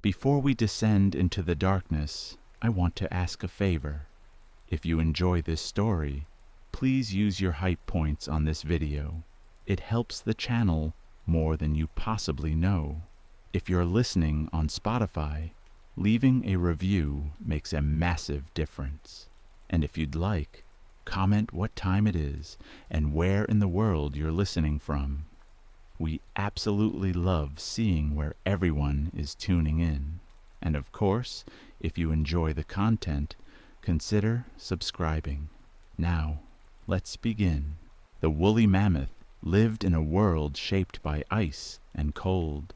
Before we descend into the darkness, I want to ask a favor. If you enjoy this story, please use your hype points on this video. It helps the channel more than you possibly know. If you're listening on Spotify, leaving a review makes a massive difference. And if you'd like, comment what time it is and where in the world you're listening from. We absolutely love seeing where everyone is tuning in. And of course, if you enjoy the content, consider subscribing. Now, let's begin. The woolly mammoth lived in a world shaped by ice and cold.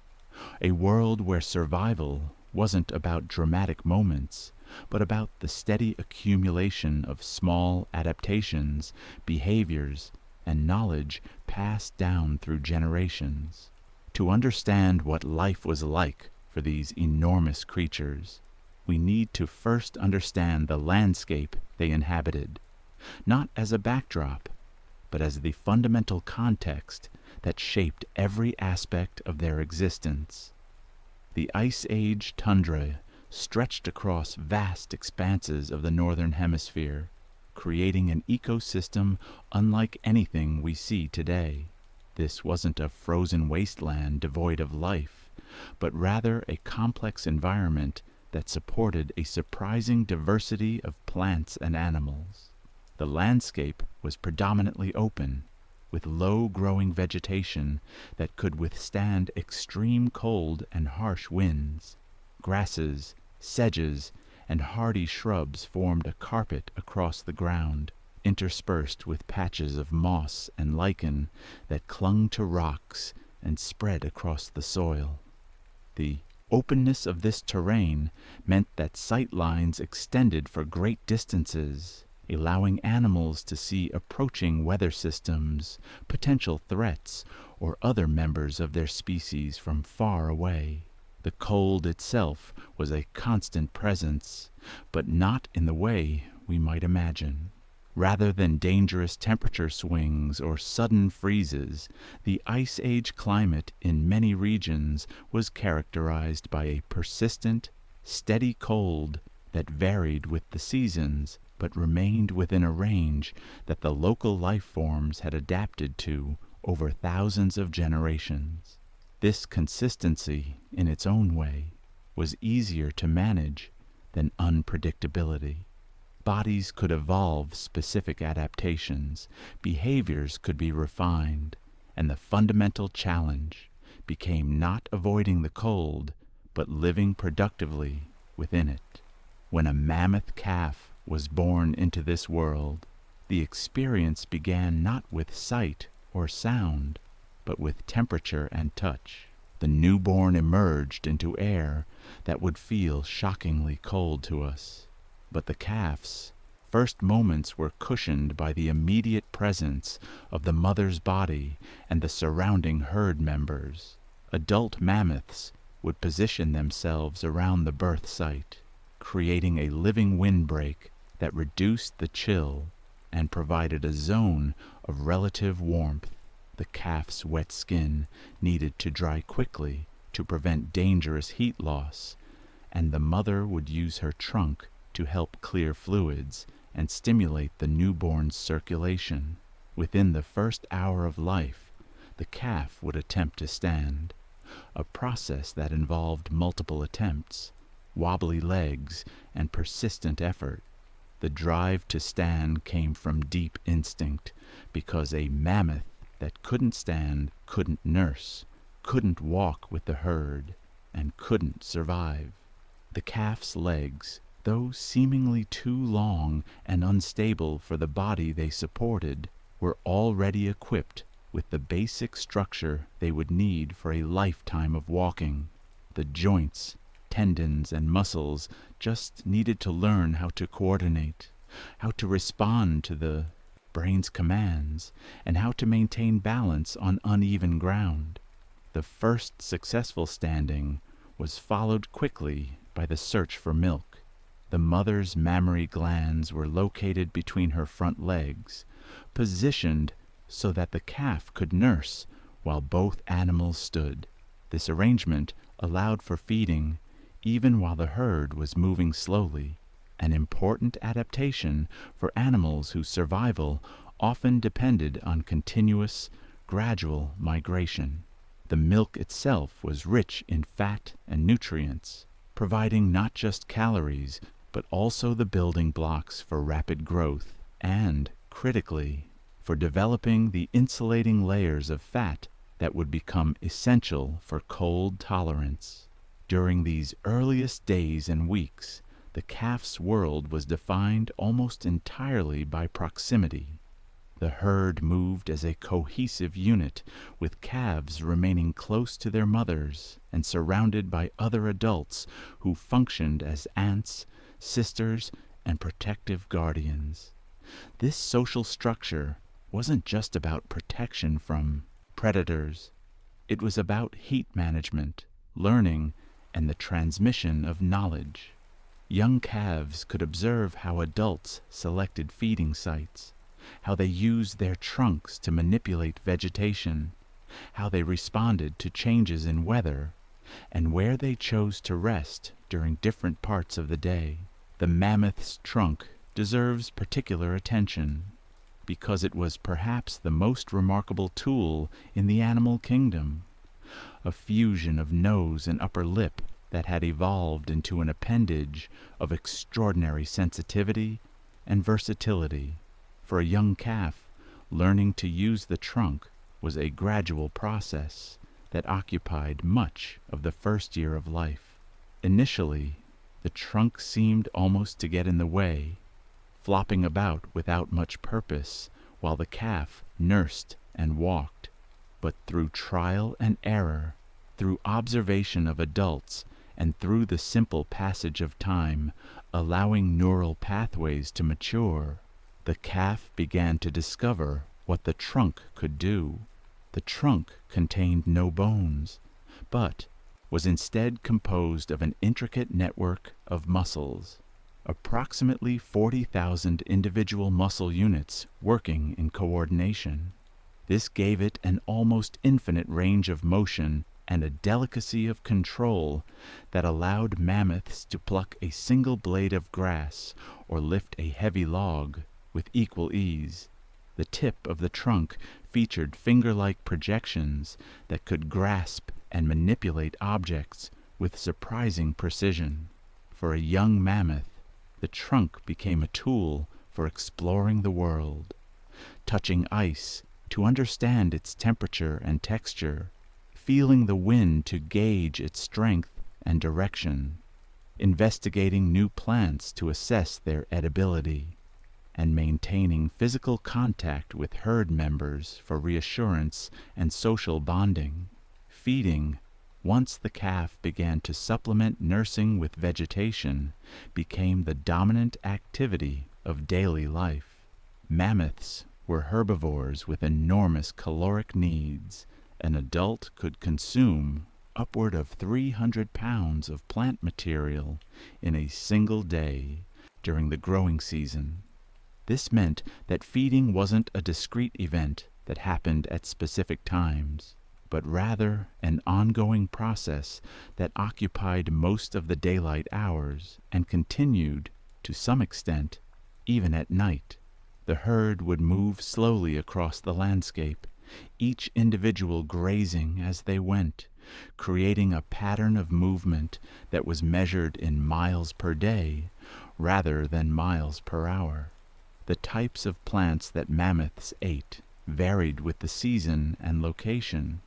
A world where survival wasn't about dramatic moments, but about the steady accumulation of small adaptations, behaviors, and knowledge passed down through generations. To understand what life was like for these enormous creatures, we need to first understand the landscape they inhabited, not as a backdrop, but as the fundamental context that shaped every aspect of their existence. The Ice Age tundra stretched across vast expanses of the northern hemisphere, creating an ecosystem unlike anything we see today. This wasn't a frozen wasteland devoid of life, but rather a complex environment that supported a surprising diversity of plants and animals. The landscape was predominantly open, with low-growing vegetation that could withstand extreme cold and harsh winds. Grasses, sedges, and hardy shrubs formed a carpet across the ground, interspersed with patches of moss and lichen that clung to rocks and spread across the soil. The openness of this terrain meant that sight lines extended for great distances, allowing animals to see approaching weather systems, potential threats, or other members of their species from far away. The cold itself was a constant presence, but not in the way we might imagine. Rather than dangerous temperature swings or sudden freezes, the Ice Age climate in many regions was characterized by a persistent, steady cold that varied with the seasons but remained within a range that the local life forms had adapted to over thousands of generations. This consistency, in its own way, was easier to manage than unpredictability. Bodies could evolve specific adaptations, behaviors could be refined, and the fundamental challenge became not avoiding the cold, but living productively within it. When a mammoth calf was born into this world, the experience began not with sight or sound, but with temperature and touch. The newborn emerged into air that would feel shockingly cold to us. But the calf's first moments were cushioned by the immediate presence of the mother's body and the surrounding herd members. Adult mammoths would position themselves around the birth site, creating a living windbreak that reduced the chill and provided a zone of relative warmth. The calf's wet skin needed to dry quickly to prevent dangerous heat loss, and the mother would use her trunk to help clear fluids and stimulate the newborn's circulation. Within the first hour of life, the calf would attempt to stand, a process that involved multiple attempts, wobbly legs, and persistent effort. The drive to stand came from deep instinct, because a mammoth that couldn't stand couldn't nurse, couldn't walk with the herd, and couldn't survive. The calf's legs, though seemingly too long and unstable for the body they supported, were already equipped with the basic structure they would need for a lifetime of walking. The joints, tendons, and muscles just needed to learn how to coordinate, how to respond to the brain's commands, and how to maintain balance on uneven ground. The first successful standing was followed quickly by the search for milk. The mother's mammary glands were located between her front legs, positioned so that the calf could nurse while both animals stood. This arrangement allowed for feeding even while the herd was moving slowly, an important adaptation for animals whose survival often depended on continuous, gradual migration. The milk itself was rich in fat and nutrients, providing not just calories, but also the building blocks for rapid growth and, critically, for developing the insulating layers of fat that would become essential for cold tolerance. During these earliest days and weeks, the calf's world was defined almost entirely by proximity. The herd moved as a cohesive unit, with calves remaining close to their mothers and surrounded by other adults who functioned as aunts, sisters, and protective guardians. This social structure wasn't just about protection from predators. It was about heat management, learning, and the transmission of knowledge. Young calves could observe how adults selected feeding sites, how they used their trunks to manipulate vegetation, how they responded to changes in weather, and where they chose to rest during different parts of the day. The mammoth's trunk deserves particular attention, because it was perhaps the most remarkable tool in the animal kingdom, a fusion of nose and upper lip that had evolved into an appendage of extraordinary sensitivity and versatility. For a young calf, learning to use the trunk was a gradual process that occupied much of the first year of life. Initially, the trunk seemed almost to get in the way, flopping about without much purpose while the calf nursed and walked. But through trial and error, through observation of adults, and through the simple passage of time, allowing neural pathways to mature, the calf began to discover what the trunk could do. The trunk contained no bones, but was instead composed of an intricate network of muscles, approximately 40,000 individual muscle units working in coordination. This gave it an almost infinite range of motion and a delicacy of control that allowed mammoths to pluck a single blade of grass or lift a heavy log with equal ease. The tip of the trunk featured finger-like projections that could grasp and manipulate objects with surprising precision. For a young mammoth, the trunk became a tool for exploring the world, touching ice to understand its temperature and texture, feeling the wind to gauge its strength and direction, investigating new plants to assess their edibility, and maintaining physical contact with herd members for reassurance and social bonding. Feeding, once the calf began to supplement nursing with vegetation, became the dominant activity of daily life. Mammoths were herbivores with enormous caloric needs. An adult could consume upward of 300 pounds of plant material in a single day during the growing season. This meant that feeding wasn't a discrete event that happened at specific times, but rather an ongoing process that occupied most of the daylight hours and continued, to some extent, even at night. The herd would move slowly across the landscape, each individual grazing as they went, creating a pattern of movement that was measured in miles per day rather than miles per hour. The types of plants that mammoths ate varied with the season and location,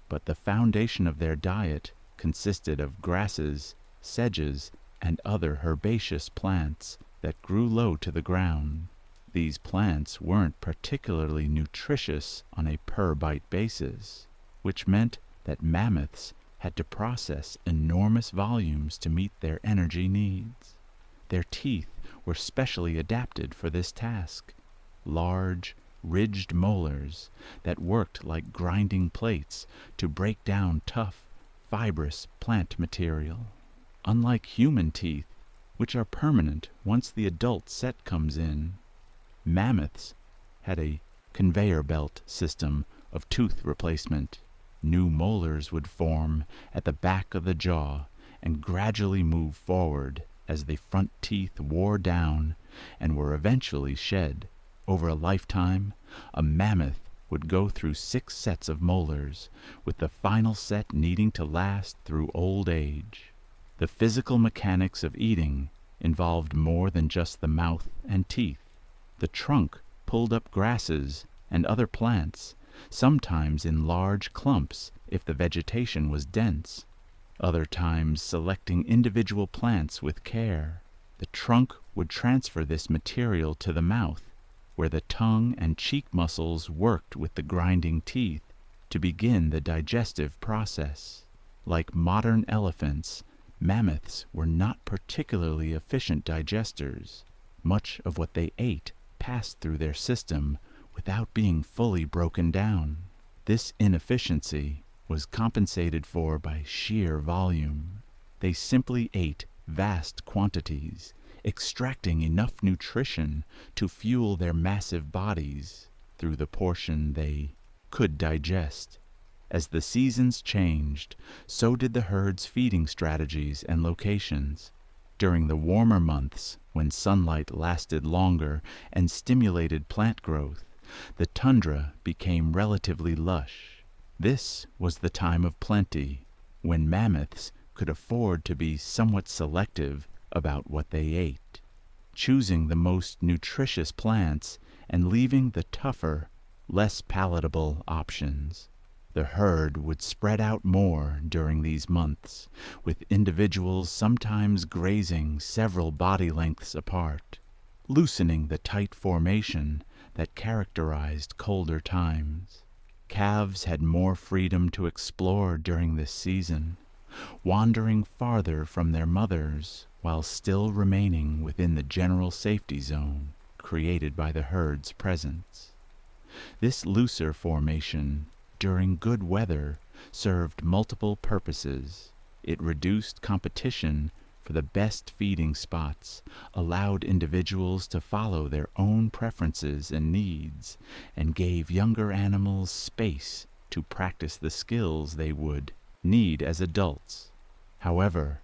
but the foundation of their diet consisted of grasses, sedges, and other herbaceous plants that grew low to the ground. These plants weren't particularly nutritious on a per-bite basis, which meant that mammoths had to process enormous volumes to meet their energy needs. Their teeth were specially adapted for this task, large, ridged molars that worked like grinding plates to break down tough, fibrous plant material. Unlike human teeth, which are permanent once the adult set comes in, mammoths had a conveyor belt system of tooth replacement. New molars would form at the back of the jaw and gradually moved forward as the front teeth wore down and were eventually shed. Over a lifetime, a mammoth would go through 6 sets of molars, with the final set needing to last through old age. The physical mechanics of eating involved more than just the mouth and teeth. The trunk pulled up grasses and other plants, sometimes in large clumps if the vegetation was dense, other times selecting individual plants with care. The trunk would transfer this material to the mouth, where the tongue and cheek muscles worked with the grinding teeth to begin the digestive process. Like modern elephants, mammoths were not particularly efficient digesters. Much of what they ate passed through their system without being fully broken down. This inefficiency was compensated for by sheer volume. They simply ate vast quantities, extracting enough nutrition to fuel their massive bodies through the portion they could digest. As the seasons changed, so did the herd's feeding strategies and locations. During the warmer months, when sunlight lasted longer and stimulated plant growth, the tundra became relatively lush. This was the time of plenty, when mammoths could afford to be somewhat selective about what they ate, choosing the most nutritious plants and leaving the tougher, less palatable options. The herd would spread out more during these months, with individuals sometimes grazing several body lengths apart, loosening the tight formation that characterized colder times. Calves had more freedom to explore during this season, wandering farther from their mothers while still remaining within the general safety zone created by the herd's presence. This looser formation during good weather served multiple purposes. It reduced competition for the best feeding spots, allowed individuals to follow their own preferences and needs, and gave younger animals space to practice the skills they would need as adults. However,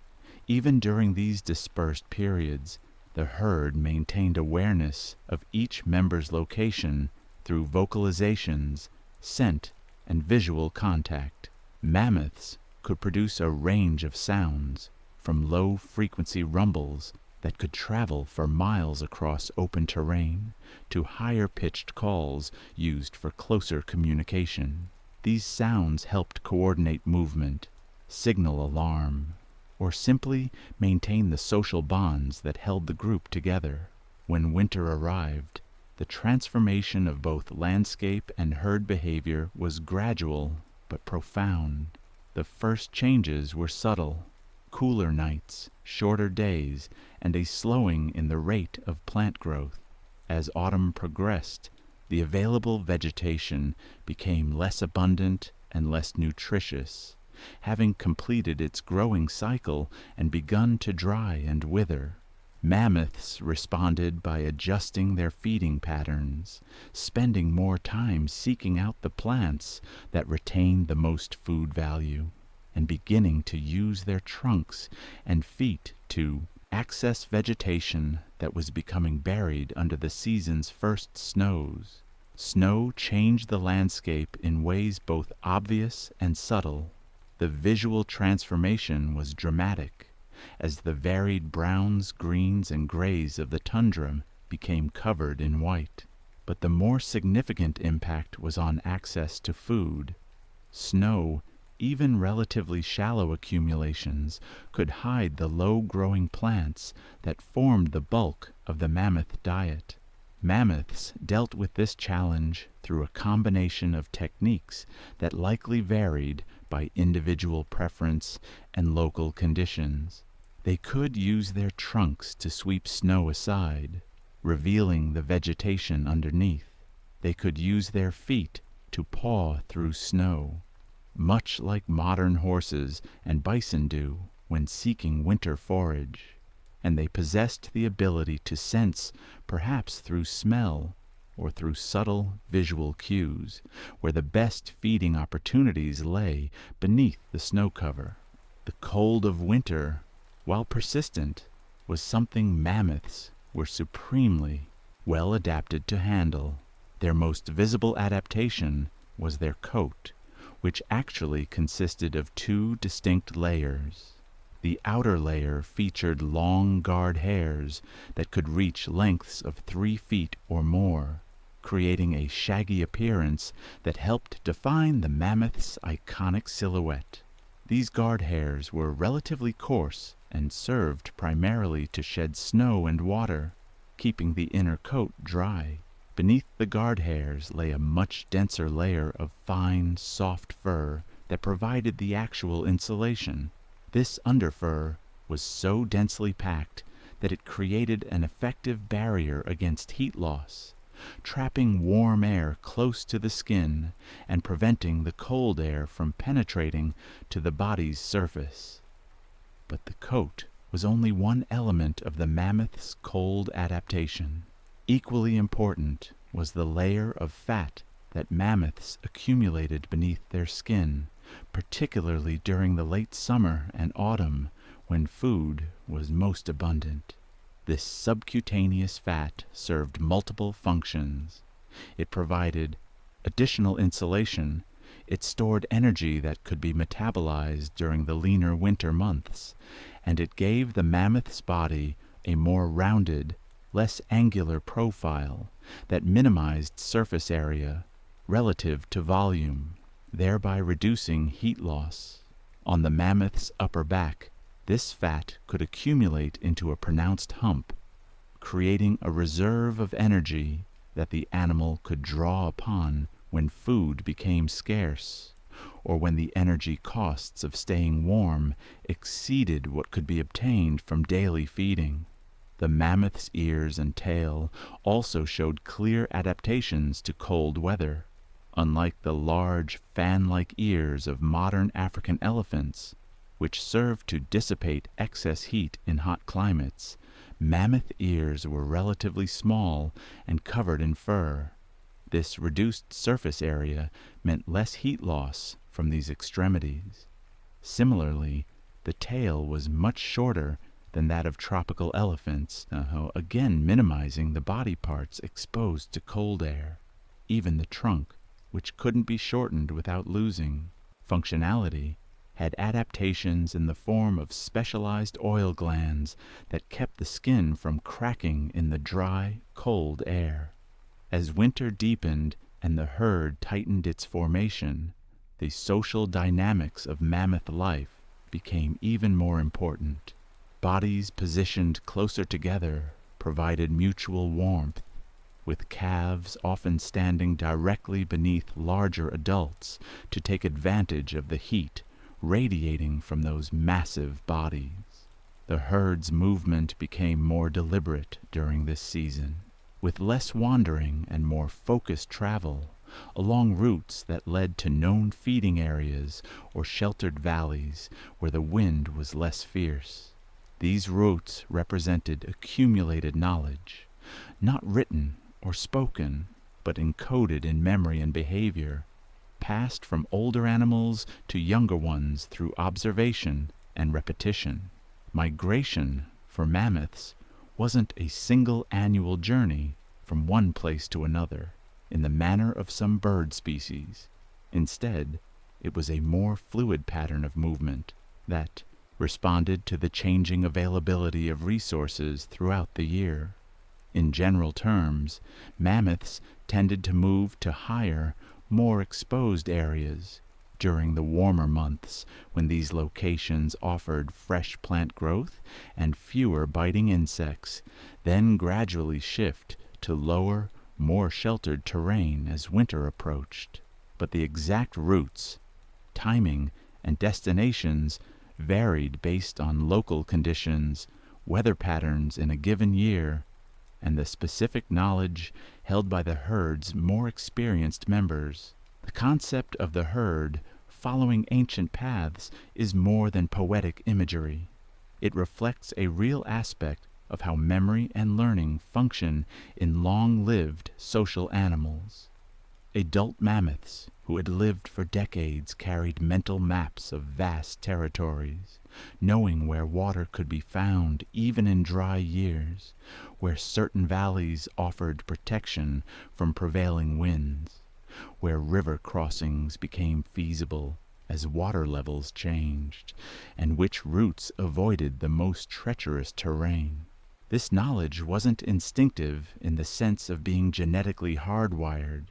even during these dispersed periods, the herd maintained awareness of each member's location through vocalizations, scent, and visual contact. Mammoths could produce a range of sounds, from low-frequency rumbles that could travel for miles across open terrain to higher-pitched calls used for closer communication. These sounds helped coordinate movement, signal alarm, or simply maintain the social bonds that held the group together. When winter arrived, the transformation of both landscape and herd behavior was gradual but profound. The first changes were subtle: cooler nights, shorter days, and a slowing in the rate of plant growth. As autumn progressed, the available vegetation became less abundant and less nutritious, having completed its growing cycle and begun to dry and wither. Mammoths responded by adjusting their feeding patterns, spending more time seeking out the plants that retained the most food value, and beginning to use their trunks and feet to access vegetation that was becoming buried under the season's first snows. Snow changed the landscape in ways both obvious and subtle. The visual transformation was dramatic, as the varied browns, greens, and grays of the tundra became covered in white. But the more significant impact was on access to food. Snow, even relatively shallow accumulations, could hide the low-growing plants that formed the bulk of the mammoth diet. Mammoths dealt with this challenge through a combination of techniques that likely varied by individual preference and local conditions. They could use their trunks to sweep snow aside, revealing the vegetation underneath. They could use their feet to paw through snow, much like modern horses and bison do when seeking winter forage. And they possessed the ability to sense, perhaps through smell or through subtle visual cues, where the best feeding opportunities lay beneath the snow cover. The cold of winter, while persistent, was something mammoths were supremely well adapted to handle. Their most visible adaptation was their coat, which actually consisted of two distinct layers. The outer layer featured long guard hairs that could reach lengths of 3 feet or more, creating a shaggy appearance that helped define the mammoth's iconic silhouette. These guard hairs were relatively coarse and served primarily to shed snow and water, keeping the inner coat dry. Beneath the guard hairs lay a much denser layer of fine, soft fur that provided the actual insulation. This underfur was so densely packed that it created an effective barrier against heat loss, trapping warm air close to the skin and preventing the cold air from penetrating to the body's surface. But the coat was only one element of the mammoth's cold adaptation. Equally important was the layer of fat that mammoths accumulated beneath their skin, particularly during the late summer and autumn when food was most abundant. This subcutaneous fat served multiple functions. It provided additional insulation, it stored energy that could be metabolized during the leaner winter months, and it gave the mammoth's body a more rounded, less angular profile that minimized surface area relative to volume, thereby reducing heat loss. On the mammoth's upper back, this fat could accumulate into a pronounced hump, creating a reserve of energy that the animal could draw upon when food became scarce, or when the energy costs of staying warm exceeded what could be obtained from daily feeding. The mammoth's ears and tail also showed clear adaptations to cold weather. Unlike the large, fan-like ears of modern African elephants, which served to dissipate excess heat in hot climates, mammoth ears were relatively small and covered in fur. This reduced surface area meant less heat loss from these extremities. Similarly, the tail was much shorter than that of tropical elephants, again minimizing the body parts exposed to cold air. Even the trunk, which couldn't be shortened without losing functionality, had adaptations in the form of specialized oil glands that kept the skin from cracking in the dry, cold air. As winter deepened and the herd tightened its formation, the social dynamics of mammoth life became even more important. Bodies positioned closer together provided mutual warmth, with calves often standing directly beneath larger adults to take advantage of the heat radiating from those massive bodies. The herd's movement became more deliberate during this season, with less wandering and more focused travel along routes that led to known feeding areas or sheltered valleys where the wind was less fierce. These routes represented accumulated knowledge, not written or spoken, but encoded in memory and behavior, passed from older animals to younger ones through observation and repetition. Migration for mammoths wasn't a single annual journey from one place to another in the manner of some bird species. Instead, it was a more fluid pattern of movement that responded to the changing availability of resources throughout the year. In general terms, mammoths tended to move to higher, more exposed areas during the warmer months when these locations offered fresh plant growth and fewer biting insects, then gradually shift to lower, more sheltered terrain as winter approached. But the exact routes, timing, and destinations varied based on local conditions, weather patterns in a given year, and the specific knowledge held by the herd's more experienced members. The concept of the herd following ancient paths is more than poetic imagery. It reflects a real aspect of how memory and learning function in long-lived social animals. Adult mammoths who had lived for decades carried mental maps of vast territories, knowing where water could be found even in dry years, where certain valleys offered protection from prevailing winds, where river crossings became feasible as water levels changed, and which routes avoided the most treacherous terrain. This knowledge wasn't instinctive in the sense of being genetically hardwired.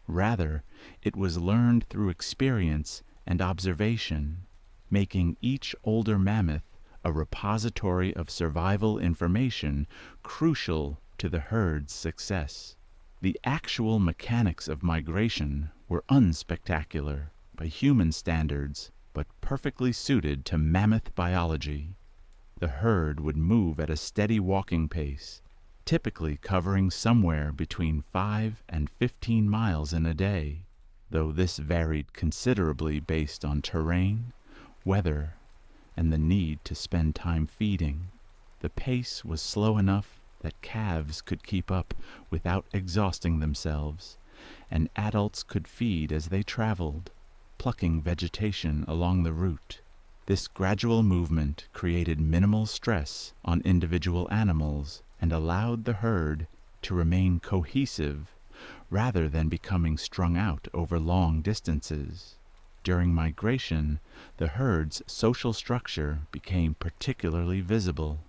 Rather, it was learned through experience and observation, making each older mammoth a repository of survival information crucial to the herd's success. The actual mechanics of migration were unspectacular by human standards, but perfectly suited to mammoth biology. The herd would move at a steady walking pace, typically covering somewhere between 5 and 15 miles in a day, though this varied considerably based on terrain, weather, and the need to spend time feeding. The pace was slow enough that calves could keep up without exhausting themselves, and adults could feed as they traveled, plucking vegetation along the route. This gradual movement created minimal stress on individual animals and allowed the herd to remain cohesive rather than becoming strung out over long distances. During migration, the herd's social structure became particularly visible.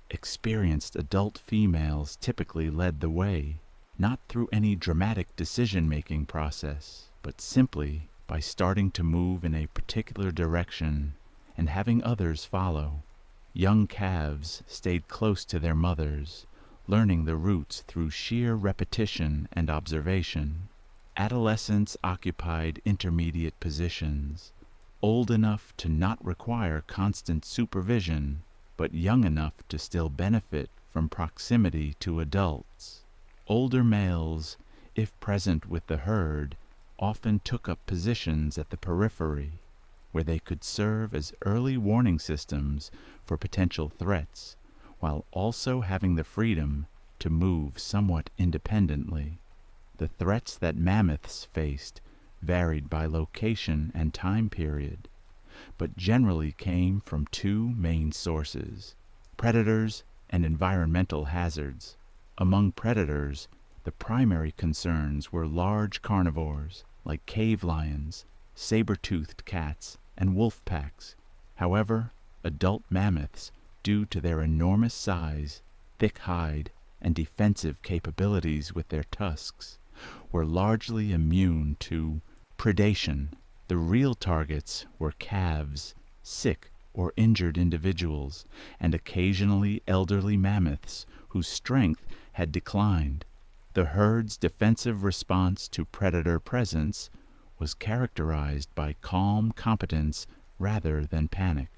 Experienced adult females typically led the way, not through any dramatic decision-making process, but simply by starting to move in a particular direction and having others follow. Young calves stayed close to their mothers, learning the routes through sheer repetition and observation. Adolescents occupied intermediate positions, old enough to not require constant supervision, but young enough to still benefit from proximity to adults. Older males, if present with the herd, often took up positions at the periphery, where they could serve as early warning systems for potential threats, while also having the freedom to move somewhat independently. The threats that mammoths faced varied by location and time period, but generally came from two main sources: predators and environmental hazards. Among predators, the primary concerns were large carnivores like cave lions, saber-toothed cats, and wolf packs. However, adult mammoths, due to their enormous size, thick hide, and defensive capabilities with their tusks, were largely immune to predation. The real targets were calves, sick or injured individuals, and occasionally elderly mammoths whose strength had declined. The herd's defensive response to predator presence was characterized by calm competence rather than panic.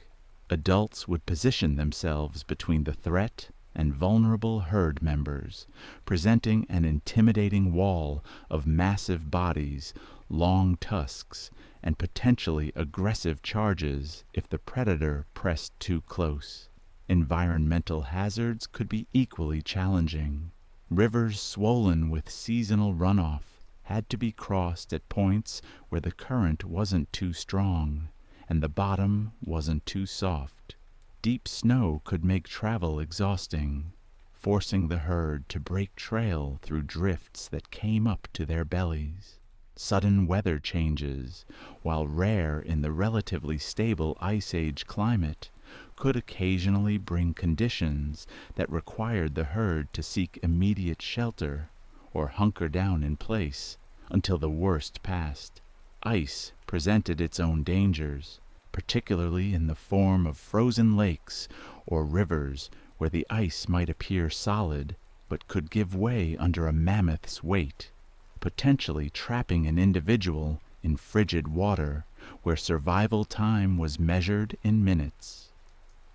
Adults would position themselves between the threat and vulnerable herd members, presenting an intimidating wall of massive bodies, long tusks, and potentially aggressive charges if the predator pressed too close. Environmental hazards could be equally challenging. Rivers swollen with seasonal runoff had to be crossed at points where the current wasn't too strong and the bottom wasn't too soft. Deep snow could make travel exhausting, forcing the herd to break trail through drifts that came up to their bellies. Sudden weather changes, while rare in the relatively stable Ice Age climate, could occasionally bring conditions that required the herd to seek immediate shelter or hunker down in place until the worst passed. Ice presented its own dangers, particularly in the form of frozen lakes or rivers where the ice might appear solid but could give way under a mammoth's weight, potentially trapping an individual in frigid water where survival time was measured in minutes.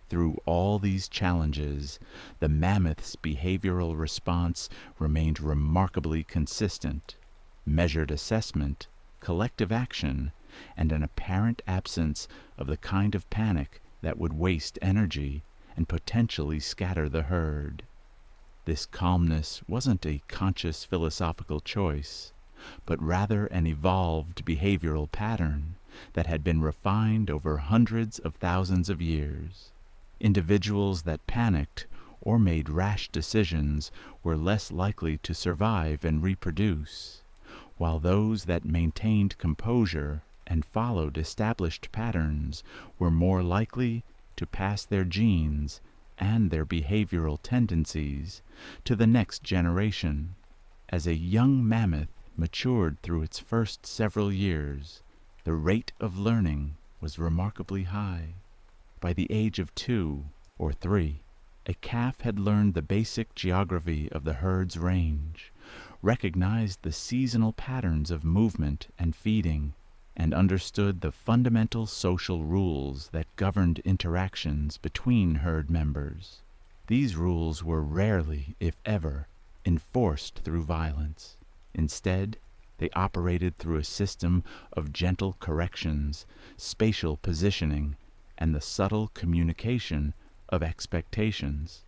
Through all these challenges, the mammoth's behavioral response remained remarkably consistent: measured assessment, collective action, and an apparent absence of the kind of panic that would waste energy and potentially scatter the herd. This calmness wasn't a conscious philosophical choice, but rather an evolved behavioral pattern that had been refined over hundreds of thousands of years. Individuals that panicked or made rash decisions were less likely to survive and reproduce, while those that maintained composure and followed established patterns were more likely to pass their genes and their behavioral tendencies to the next generation. As a young mammoth matured through its first several years, the rate of learning was remarkably high. By the age of 2 or 3, a calf had learned the basic geography of the herd's range, recognized the seasonal patterns of movement and feeding, and understood the fundamental social rules that governed interactions between herd members. These rules were rarely, if ever, enforced through violence. Instead, they operated through a system of gentle corrections, spatial positioning, and the subtle communication of expectations.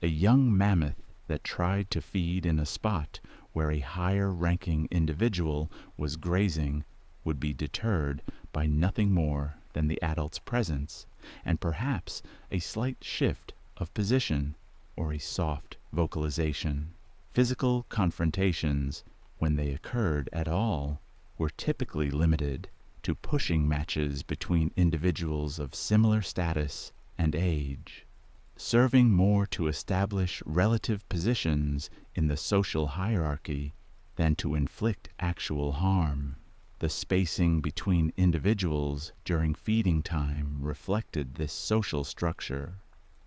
A young mammoth that tried to feed in a spot where a higher-ranking individual was grazing would be deterred by nothing more than the adult's presence, and perhaps a slight shift of position or a soft vocalization. Physical confrontations, when they occurred at all, were typically limited to pushing matches between individuals of similar status and age, serving more to establish relative positions in the social hierarchy than to inflict actual harm. The spacing between individuals during feeding time reflected this social structure.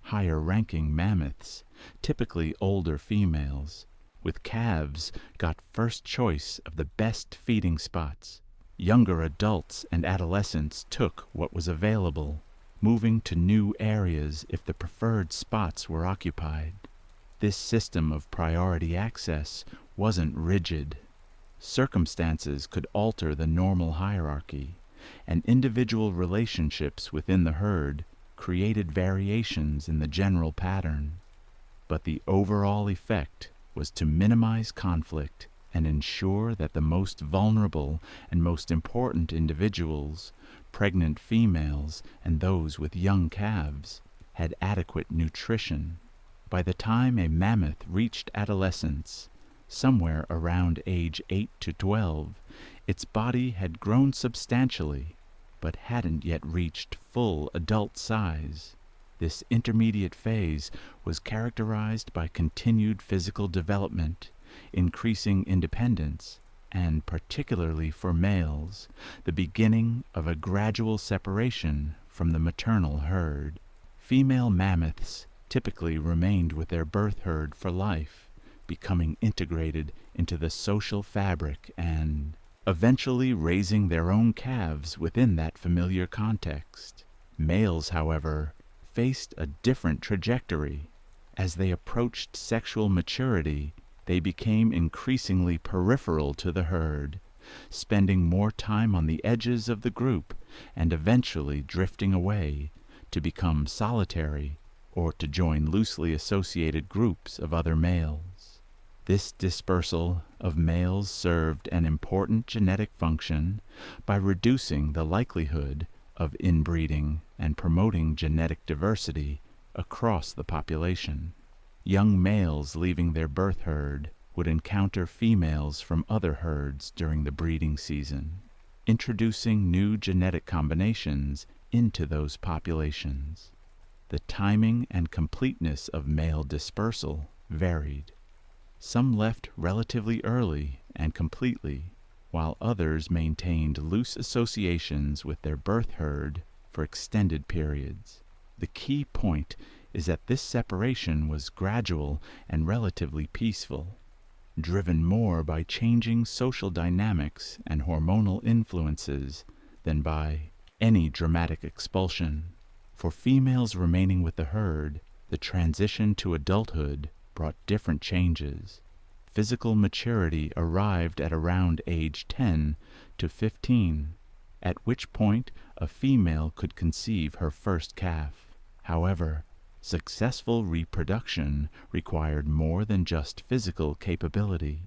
Higher-ranking mammoths, typically older females, with calves got first choice of the best feeding spots. Younger adults and adolescents took what was available, moving to new areas if the preferred spots were occupied. This system of priority access wasn't rigid. Circumstances could alter the normal hierarchy, and individual relationships within the herd created variations in the general pattern. But the overall effect was to minimize conflict and ensure that the most vulnerable and most important individuals, pregnant females and those with young calves, had adequate nutrition. By the time a mammoth reached adolescence, somewhere around age 8 to 12, its body had grown substantially, but hadn't yet reached full adult size. This intermediate phase was characterized by continued physical development, increasing independence, and particularly for males, the beginning of a gradual separation from the maternal herd. Female mammoths typically remained with their birth herd for life, becoming integrated into the social fabric and eventually raising their own calves within that familiar context. Males, however, faced a different trajectory. As they approached sexual maturity, they became increasingly peripheral to the herd, spending more time on the edges of the group and eventually drifting away to become solitary or to join loosely associated groups of other males. This dispersal of males served an important genetic function by reducing the likelihood of inbreeding and promoting genetic diversity across the population. Young males leaving their birth herd would encounter females from other herds during the breeding season, introducing new genetic combinations into those populations. The timing and completeness of male dispersal varied. Some left relatively early and completely, while others maintained loose associations with their birth herd for extended periods. The key point is that this separation was gradual and relatively peaceful, driven more by changing social dynamics and hormonal influences than by any dramatic expulsion. For females remaining with the herd, the transition to adulthood brought different changes. Physical maturity arrived at around age 10 to 15, at which point a female could conceive her first calf. However, successful reproduction required more than just physical capability.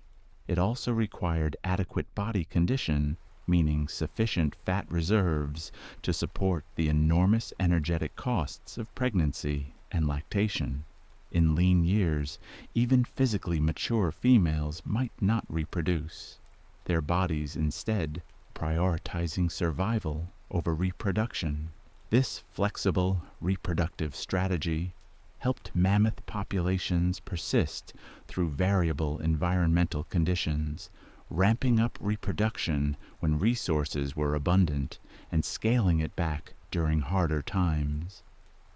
It also required adequate body condition, meaning sufficient fat reserves to support the enormous energetic costs of pregnancy and lactation. In lean years, even physically mature females might not reproduce, their bodies instead prioritizing survival over reproduction. This flexible reproductive strategy helped mammoth populations persist through variable environmental conditions, ramping up reproduction when resources were abundant and scaling it back during harder times.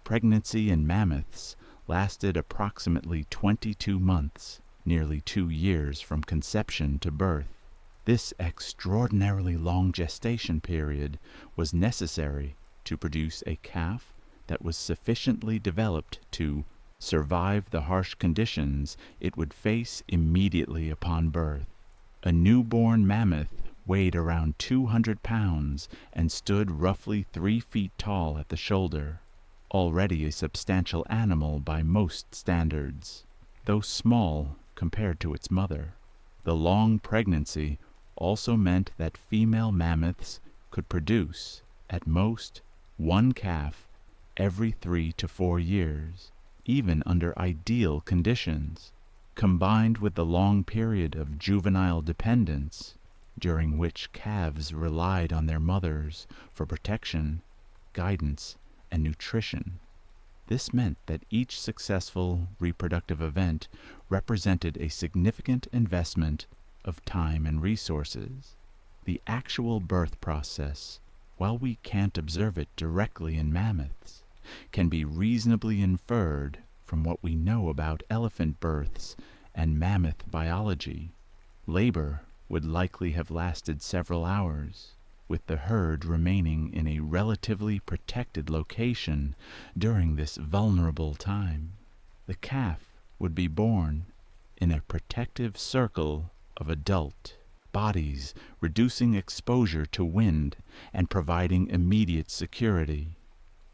Pregnancy in mammoths lasted approximately 22 months, nearly 2 years from conception to birth. This extraordinarily long gestation period was necessary to produce a calf that was sufficiently developed to survive the harsh conditions it would face immediately upon birth. A newborn mammoth weighed around 200 pounds and stood roughly 3 feet tall at the shoulder, already a substantial animal by most standards, though small compared to its mother. The long pregnancy also meant that female mammoths could produce, at most, 1 calf every 3 to 4 years, even under ideal conditions. Combined with the long period of juvenile dependence, during which calves relied on their mothers for protection, guidance, and nutrition. This meant that each successful reproductive event represented a significant investment of time and resources. The actual birth process, while we can't observe it directly in mammoths, can be reasonably inferred from what we know about elephant births and mammoth biology. Labor would likely have lasted several hours, with the herd remaining in a relatively protected location during this vulnerable time. The calf would be born in a protective circle of adult bodies, reducing exposure to wind and providing immediate security.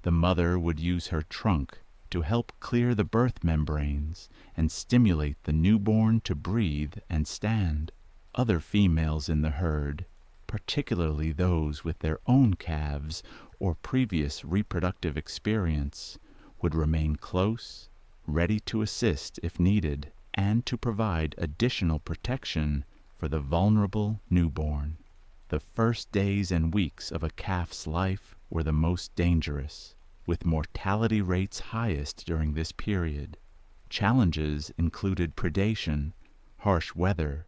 The mother would use her trunk to help clear the birth membranes and stimulate the newborn to breathe and stand. Other females in the herd, particularly those with their own calves or previous reproductive experience, would remain close, ready to assist if needed, and to provide additional protection for the vulnerable newborn. The first days and weeks of a calf's life were the most dangerous, with mortality rates highest during this period. Challenges included predation, harsh weather,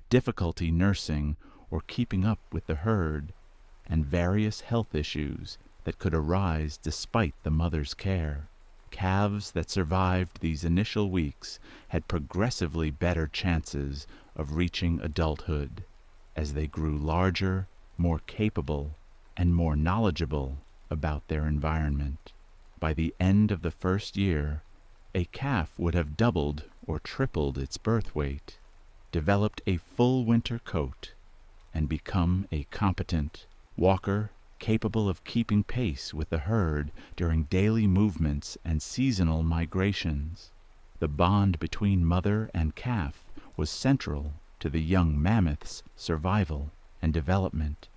difficulty nursing or keeping up with the herd, and various health issues that could arise despite the mother's care. Calves that survived these initial weeks had progressively better chances of reaching adulthood as they grew larger, more capable, and more knowledgeable about their environment. By the end of the first year, a calf would have doubled or tripled its birth weight, developed a full winter coat, and become a competent walker capable of keeping pace with the herd during daily movements and seasonal migrations. The bond between mother and calf was central to the young mammoth's survival and development.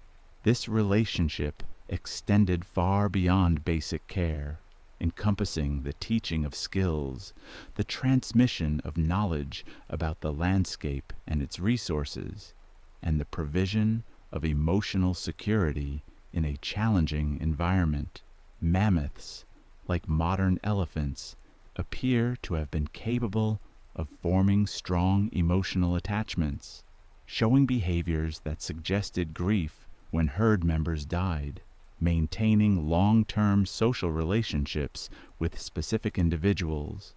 This relationship extended far beyond basic care, encompassing the teaching of skills, the transmission of knowledge about the landscape and its resources, and the provision of emotional security in a challenging environment. Mammoths, like modern elephants, appear to have been capable of forming strong emotional attachments, showing behaviors that suggested grief when herd members died, maintaining long-term social relationships with specific individuals,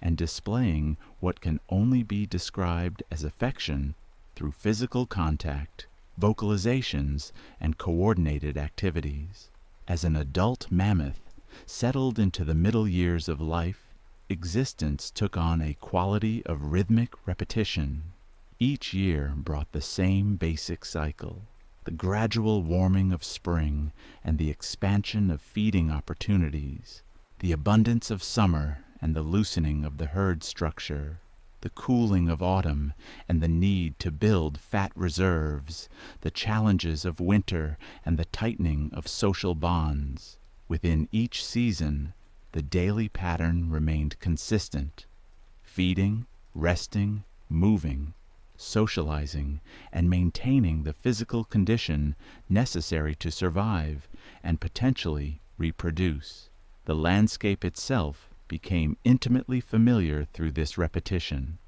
and displaying what can only be described as affection through physical contact, vocalizations, and coordinated activities. As an adult mammoth settled into the middle years of life, existence took on a quality of rhythmic repetition. Each year brought the same basic cycle: the gradual warming of spring and the expansion of feeding opportunities, the abundance of summer and the loosening of the herd structure. The cooling of autumn and the need to build fat reserves, the challenges of winter and the tightening of social bonds. Within each season, the daily pattern remained consistent: feeding, resting, moving, socializing, and maintaining the physical condition necessary to survive and potentially reproduce. The landscape itself became intimately familiar through this repetition.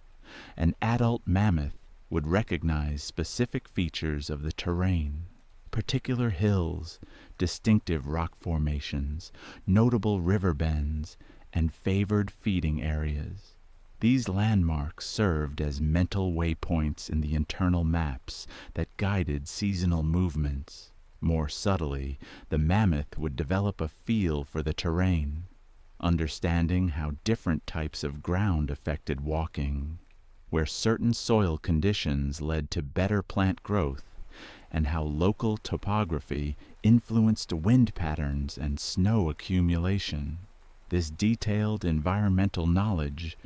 An adult mammoth would recognize specific features of the terrain: particular hills, distinctive rock formations, notable river bends, and favored feeding areas. These landmarks served as mental waypoints in the internal maps that guided seasonal movements. More subtly, the mammoth would develop a feel for the terrain, understanding how different types of ground affected walking, where certain soil conditions led to better plant growth, and how local topography influenced wind patterns and snow accumulation. This detailed environmental knowledge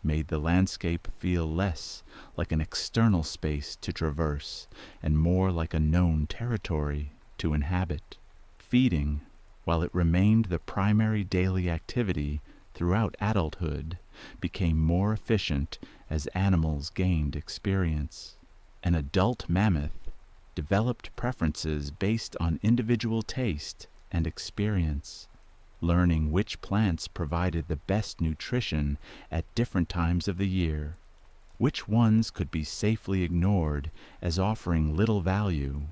made the landscape feel less like an external space to traverse and more like a known territory to inhabit. Feeding, while it remained the primary daily activity throughout adulthood, became more efficient as animals gained experience. An adult mammoth developed preferences based on individual taste and experience, learning which plants provided the best nutrition at different times of the year, which ones could be safely ignored as offering little value,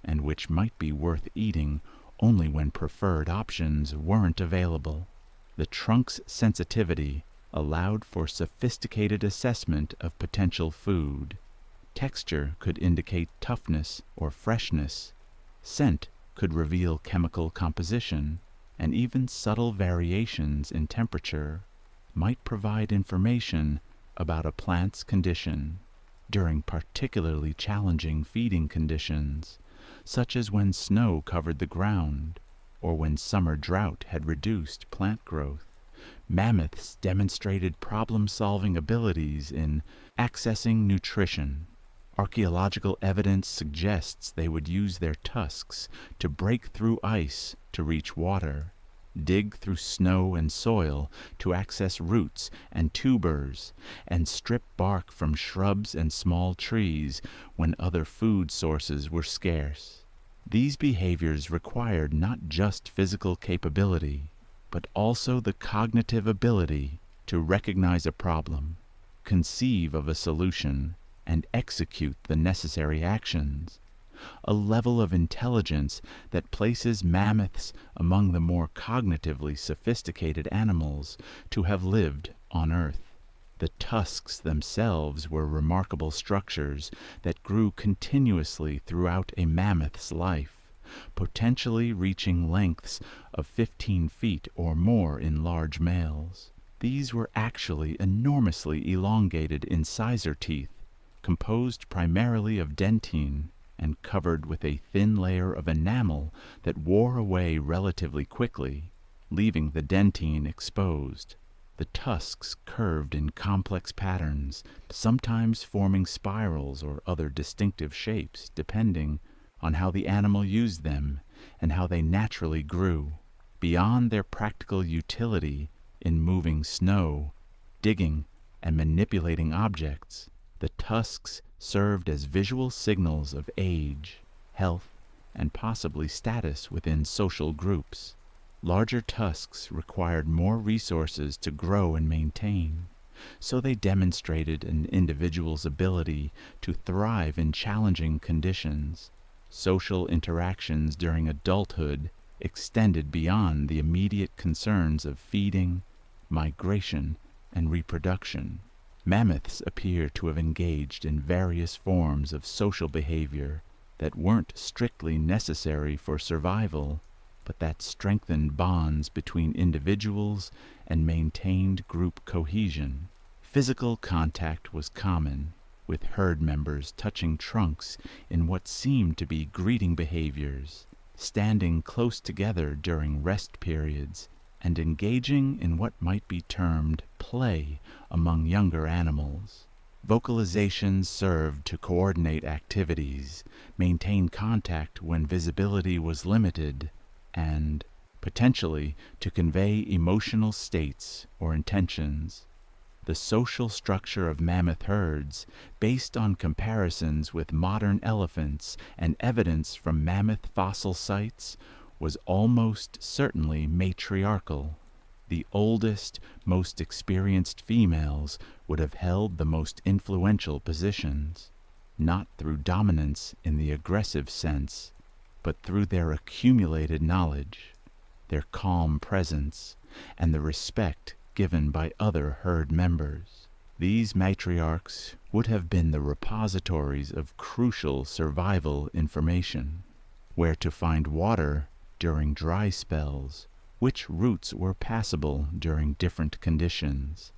and which might be worth eating only when preferred options weren't available. The trunk's sensitivity allowed for sophisticated assessment of potential food. Texture could indicate toughness or freshness. Scent could reveal chemical composition, and even subtle variations in temperature might provide information about a plant's condition. During particularly challenging feeding conditions, such as when snow covered the ground or when summer drought had reduced plant growth, mammoths demonstrated problem-solving abilities in accessing nutrition. Archaeological evidence suggests they would use their tusks to break through ice to reach water, dig through snow and soil to access roots and tubers, and strip bark from shrubs and small trees when other food sources were scarce. These behaviors required not just physical capability, but also the cognitive ability to recognize a problem, conceive of a solution, and execute the necessary actions. A level of intelligence that places mammoths among the more cognitively sophisticated animals to have lived on Earth. The tusks themselves were remarkable structures that grew continuously throughout a mammoth's life, potentially reaching lengths of 15 feet or more in large males. These were actually enormously elongated incisor teeth, composed primarily of dentine and covered with a thin layer of enamel that wore away relatively quickly, leaving the dentine exposed. The tusks curved in complex patterns, sometimes forming spirals or other distinctive shapes, depending on how the animal used them and how they naturally grew. Beyond their practical utility in moving snow, digging, and manipulating objects, the tusks served as visual signals of age, health, and possibly status within social groups. Larger tusks required more resources to grow and maintain, so they demonstrated an individual's ability to thrive in challenging conditions. Social interactions during adulthood extended beyond the immediate concerns of feeding, migration, and reproduction. Mammoths appear to have engaged in various forms of social behavior that weren't strictly necessary for survival, but that strengthened bonds between individuals and maintained group cohesion. Physical contact was common, with herd members touching trunks in what seemed to be greeting behaviors, standing close together during rest periods, and engaging in what might be termed play among younger animals. Vocalizations served to coordinate activities, maintain contact when visibility was limited, and, potentially, to convey emotional states or intentions. The social structure of mammoth herds, based on comparisons with modern elephants and evidence from mammoth fossil sites, was almost certainly matriarchal. The oldest, most experienced females would have held the most influential positions, not through dominance in the aggressive sense, but through their accumulated knowledge, their calm presence, and the respect given by other herd members. These matriarchs would have been the repositories of crucial survival information: where to find water during dry spells, which routes were passable during different conditions,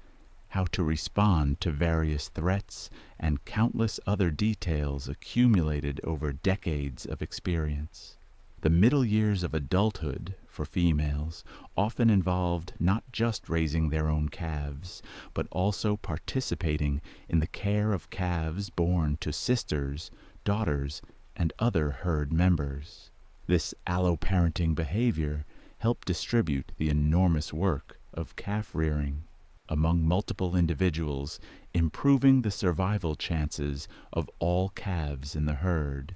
how to respond to various threats, and countless other details accumulated over decades of experience. The middle years of adulthood for females often involved not just raising their own calves, but also participating in the care of calves born to sisters, daughters, and other herd members. This alloparenting behavior helped distribute the enormous work of calf rearing among multiple individuals, improving the survival chances of all calves in the herd.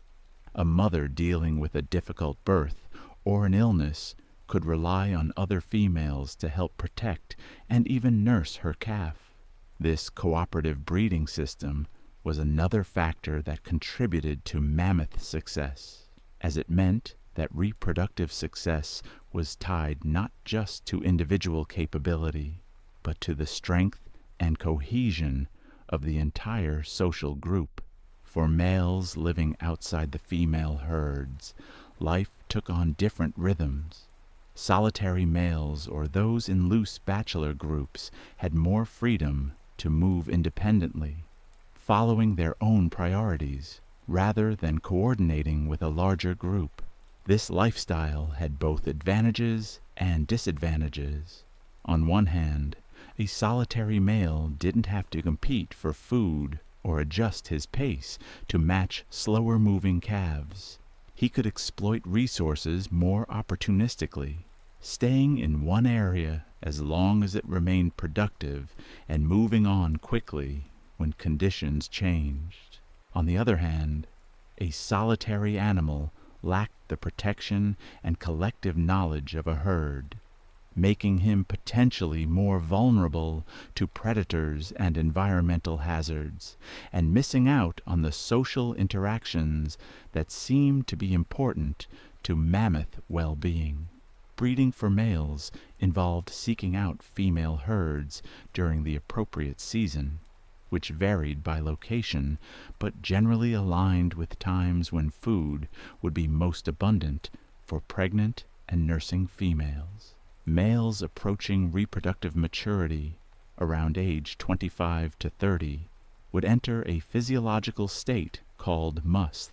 A mother dealing with a difficult birth or an illness could rely on other females to help protect and even nurse her calf. This cooperative breeding system was another factor that contributed to mammoth success, as it meant that reproductive success was tied not just to individual capability, but to the strength and cohesion of the entire social group. For males living outside the female herds, life took on different rhythms. Solitary males or those in loose bachelor groups had more freedom to move independently, following their own priorities rather than coordinating with a larger group. This lifestyle had both advantages and disadvantages. On one hand, a solitary male didn't have to compete for food or adjust his pace to match slower-moving calves. He could exploit resources more opportunistically, staying in one area as long as it remained productive and moving on quickly when conditions changed. On the other hand, a solitary animal lacked the protection and collective knowledge of a herd, making him potentially more vulnerable to predators and environmental hazards, and missing out on the social interactions that seemed to be important to mammoth well-being. Breeding for males involved seeking out female herds during the appropriate season, which varied by location, but generally aligned with times when food would be most abundant for pregnant and nursing females. Males approaching reproductive maturity, around age 25 to 30, would enter a physiological state called musth,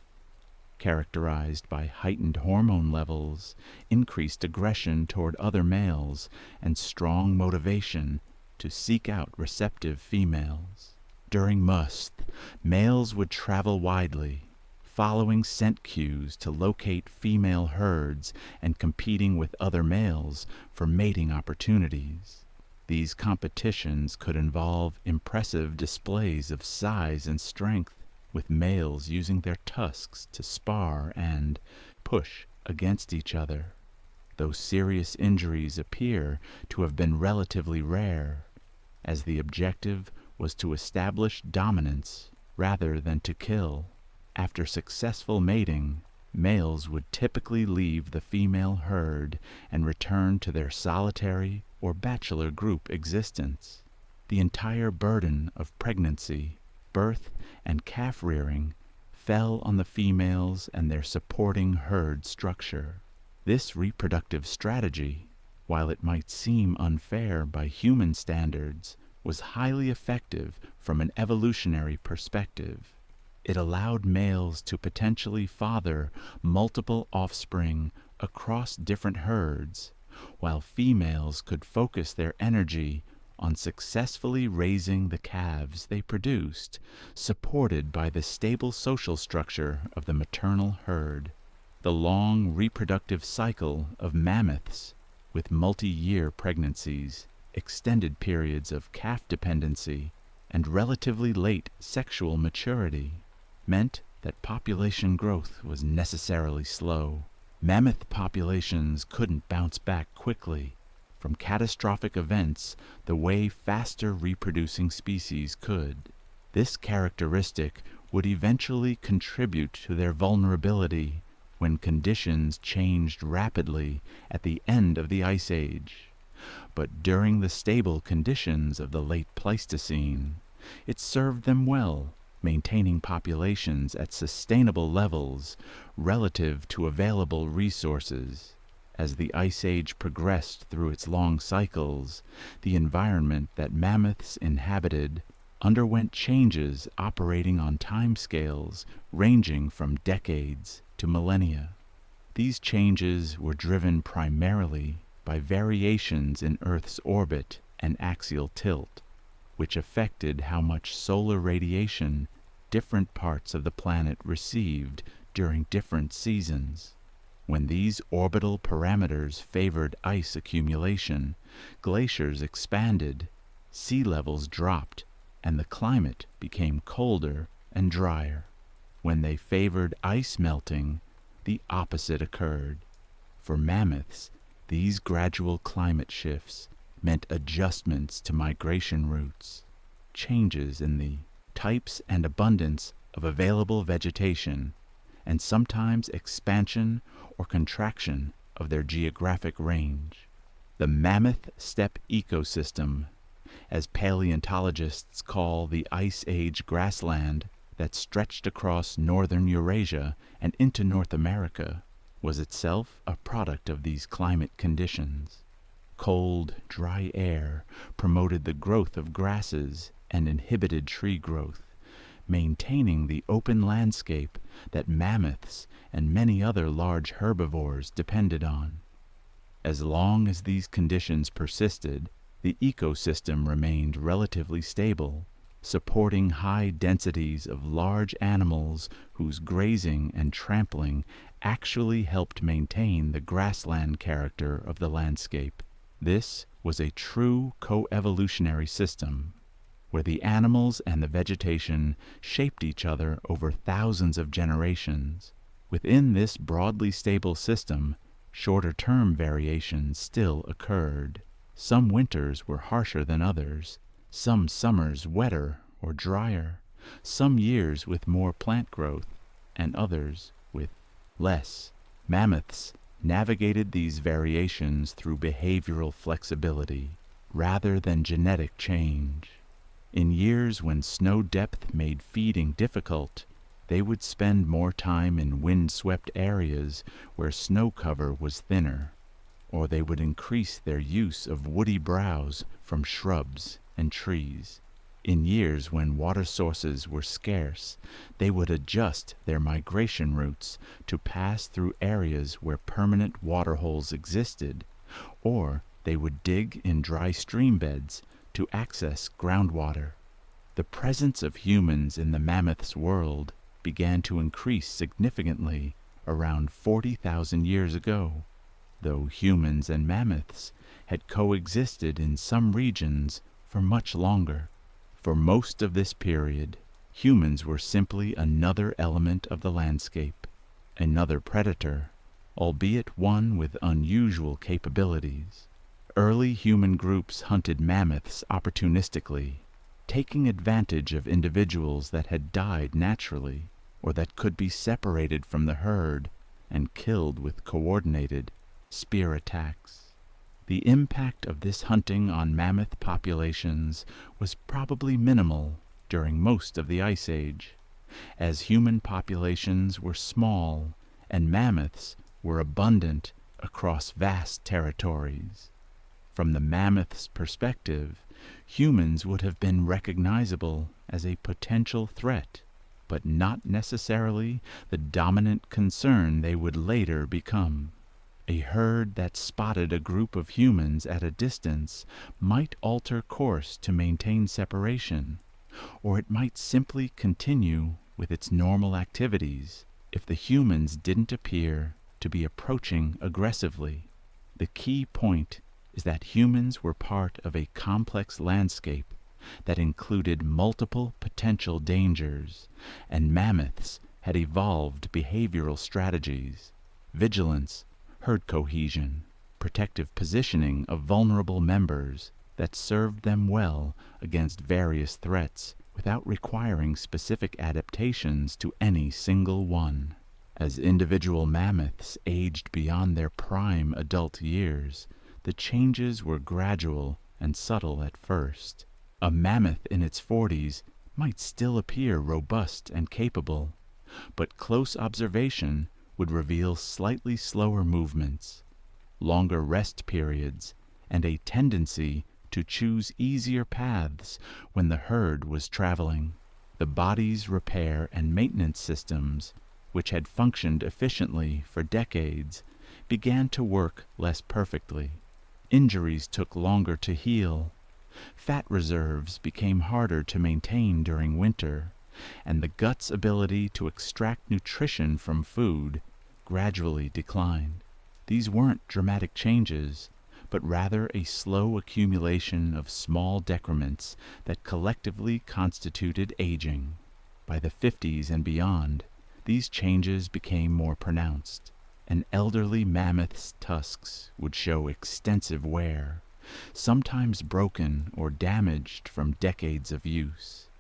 characterized by heightened hormone levels, increased aggression toward other males, and strong motivation to seek out receptive females. During musth, males would travel widely, following scent cues to locate female herds and competing with other males for mating opportunities. These competitions could involve impressive displays of size and strength, with males using their tusks to spar and push against each other, though serious injuries appear to have been relatively rare, as the objective was to establish dominance rather than to kill. After successful mating, males would typically leave the female herd and return to their solitary or bachelor group existence. The entire burden of pregnancy, birth, and calf rearing fell on the females and their supporting herd structure. This reproductive strategy, while it might seem unfair by human standards, was highly effective from an evolutionary perspective. It allowed males to potentially father multiple offspring across different herds, while females could focus their energy on successfully raising the calves they produced, supported by the stable social structure of the maternal herd. The long reproductive cycle of mammoths, with multi-year pregnancies, extended periods of calf dependency, and relatively late sexual maturity, meant that population growth was necessarily slow. Mammoth populations couldn't bounce back quickly from catastrophic events the way faster reproducing species could. This characteristic would eventually contribute to their vulnerability when conditions changed rapidly at the end of the Ice Age. But during the stable conditions of the late Pleistocene, it served them well, maintaining populations at sustainable levels relative to available resources. As the Ice Age progressed through its long cycles, the environment that mammoths inhabited underwent changes operating on timescales ranging from decades to millennia. These changes were driven primarily by variations in Earth's orbit and axial tilt, which affected how much solar radiation different parts of the planet received during different seasons. When these orbital parameters favored ice accumulation, glaciers expanded, sea levels dropped, and the climate became colder and drier. When they favored ice melting, the opposite occurred. For mammoths, these gradual climate shifts meant adjustments to migration routes, changes in the types and abundance of available vegetation, and sometimes expansion or contraction of their geographic range. The mammoth steppe ecosystem, as paleontologists call the Ice Age grassland that stretched across northern Eurasia and into North America, was itself a product of these climate conditions. Cold, dry air promoted the growth of grasses and inhibited tree growth, maintaining the open landscape that mammoths and many other large herbivores depended on. As long as these conditions persisted, the ecosystem remained relatively stable, supporting high densities of large animals whose grazing and trampling actually helped maintain the grassland character of the landscape. This was a true coevolutionary system, where the animals and the vegetation shaped each other over thousands of generations. Within this broadly stable system, shorter-term variations still occurred. Some winters were harsher than others, some summers wetter or drier, some years with more plant growth, and others with less. Mammoths navigated these variations through behavioral flexibility rather than genetic change. In years when snow depth made feeding difficult, they would spend more time in wind-swept areas where snow cover was thinner, or they would increase their use of woody browse from shrubs and trees. In years when water sources were scarce, they would adjust their migration routes to pass through areas where permanent waterholes existed, or they would dig in dry stream beds to access groundwater. The presence of humans in the mammoth's world began to increase significantly around 40,000 years ago, though humans and mammoths had coexisted in some regions for much longer. For most of this period, humans were simply another element of the landscape, another predator, albeit one with unusual capabilities. Early human groups hunted mammoths opportunistically, taking advantage of individuals that had died naturally or that could be separated from the herd and killed with coordinated spear attacks. The impact of this hunting on mammoth populations was probably minimal during most of the Ice Age, as human populations were small and mammoths were abundant across vast territories. From the mammoth's perspective, humans would have been recognizable as a potential threat, but not necessarily the dominant concern they would later become. A herd that spotted a group of humans at a distance might alter course to maintain separation, or it might simply continue with its normal activities if the humans didn't appear to be approaching aggressively. The key point is that humans were part of a complex landscape that included multiple potential dangers, and mammoths had evolved behavioral strategies, vigilance, herd cohesion, protective positioning of vulnerable members that served them well against various threats without requiring specific adaptations to any single one. As individual mammoths aged beyond their prime adult years, the changes were gradual and subtle at first. A mammoth in its 40s might still appear robust and capable, but close observation would reveal slightly slower movements, longer rest periods, and a tendency to choose easier paths when the herd was traveling. The body's repair and maintenance systems, which had functioned efficiently for decades, began to work less perfectly. Injuries took longer to heal. Fat reserves became harder to maintain during winter, and the gut's ability to extract nutrition from food gradually declined. These weren't dramatic changes, but rather a slow accumulation of small decrements that collectively constituted aging. By the 50s and beyond, these changes became more pronounced. An elderly mammoth's tusks would show extensive wear, sometimes broken or damaged from decades of use.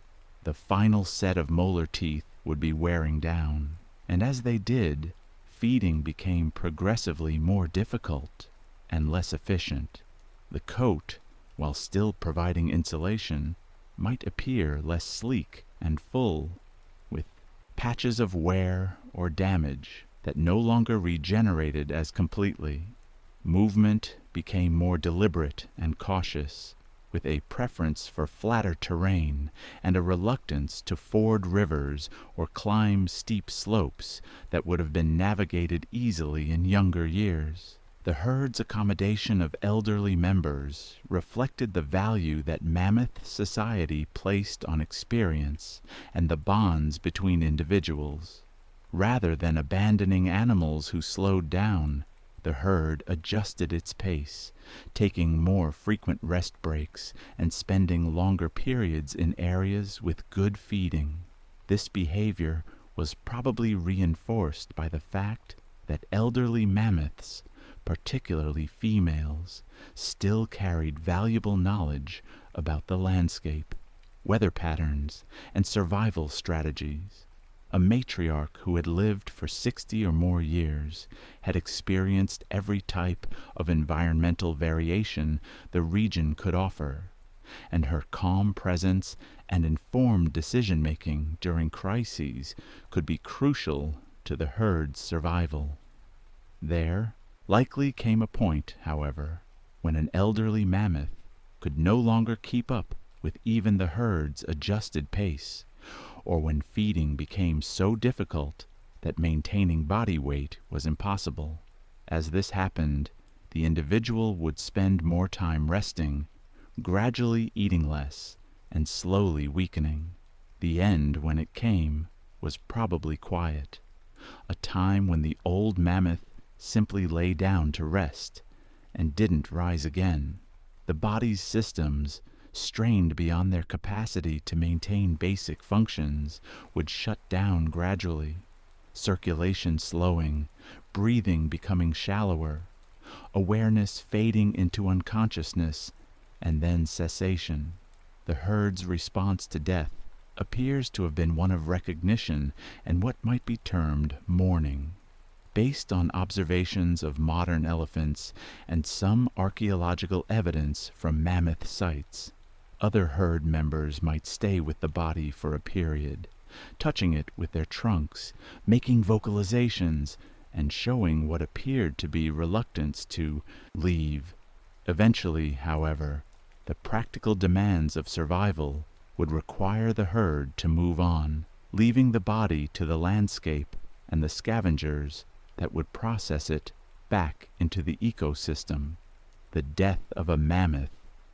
The final set of molar teeth would be wearing down, and as they did, feeding became progressively more difficult and less efficient. The coat, while still providing insulation, might appear less sleek and full, with patches of wear or damage that no longer regenerated as completely. Movement became more deliberate and cautious, with a preference for flatter terrain and a reluctance to ford rivers or climb steep slopes that would have been navigated easily in younger years. The herd's accommodation of elderly members reflected the value that mammoth society placed on experience and the bonds between individuals. Rather than abandoning animals who slowed down, the herd adjusted its pace, taking more frequent rest breaks and spending longer periods in areas with good feeding. This behavior was probably reinforced by the fact that elderly mammoths, particularly females, still carried valuable knowledge about the landscape, weather patterns, and survival strategies. A matriarch who had lived for 60 or more years had experienced every type of environmental variation the region could offer, and her calm presence and informed decision-making during crises could be crucial to the herd's survival. There likely came a point, however, when an elderly mammoth could no longer keep up with even the herd's adjusted pace, or when feeding became so difficult that maintaining body weight was impossible. As this happened, the individual would spend more time resting, gradually eating less, and slowly weakening. The end, when it came, was probably quiet, a time when the old mammoth simply lay down to rest and didn't rise again. The body's systems, strained beyond their capacity to maintain basic functions, would shut down gradually, circulation slowing, breathing becoming shallower, awareness fading into unconsciousness, and then cessation. The herd's response to death appears to have been one of recognition and what might be termed mourning. Based on observations of modern elephants and some archaeological evidence from mammoth sites, other herd members might stay with the body for a period, touching it with their trunks, making vocalizations, and showing what appeared to be reluctance to leave. Eventually, however, the practical demands of survival would require the herd to move on, leaving the body to the landscape and the scavengers that would process it back into the ecosystem. The death of a mammoth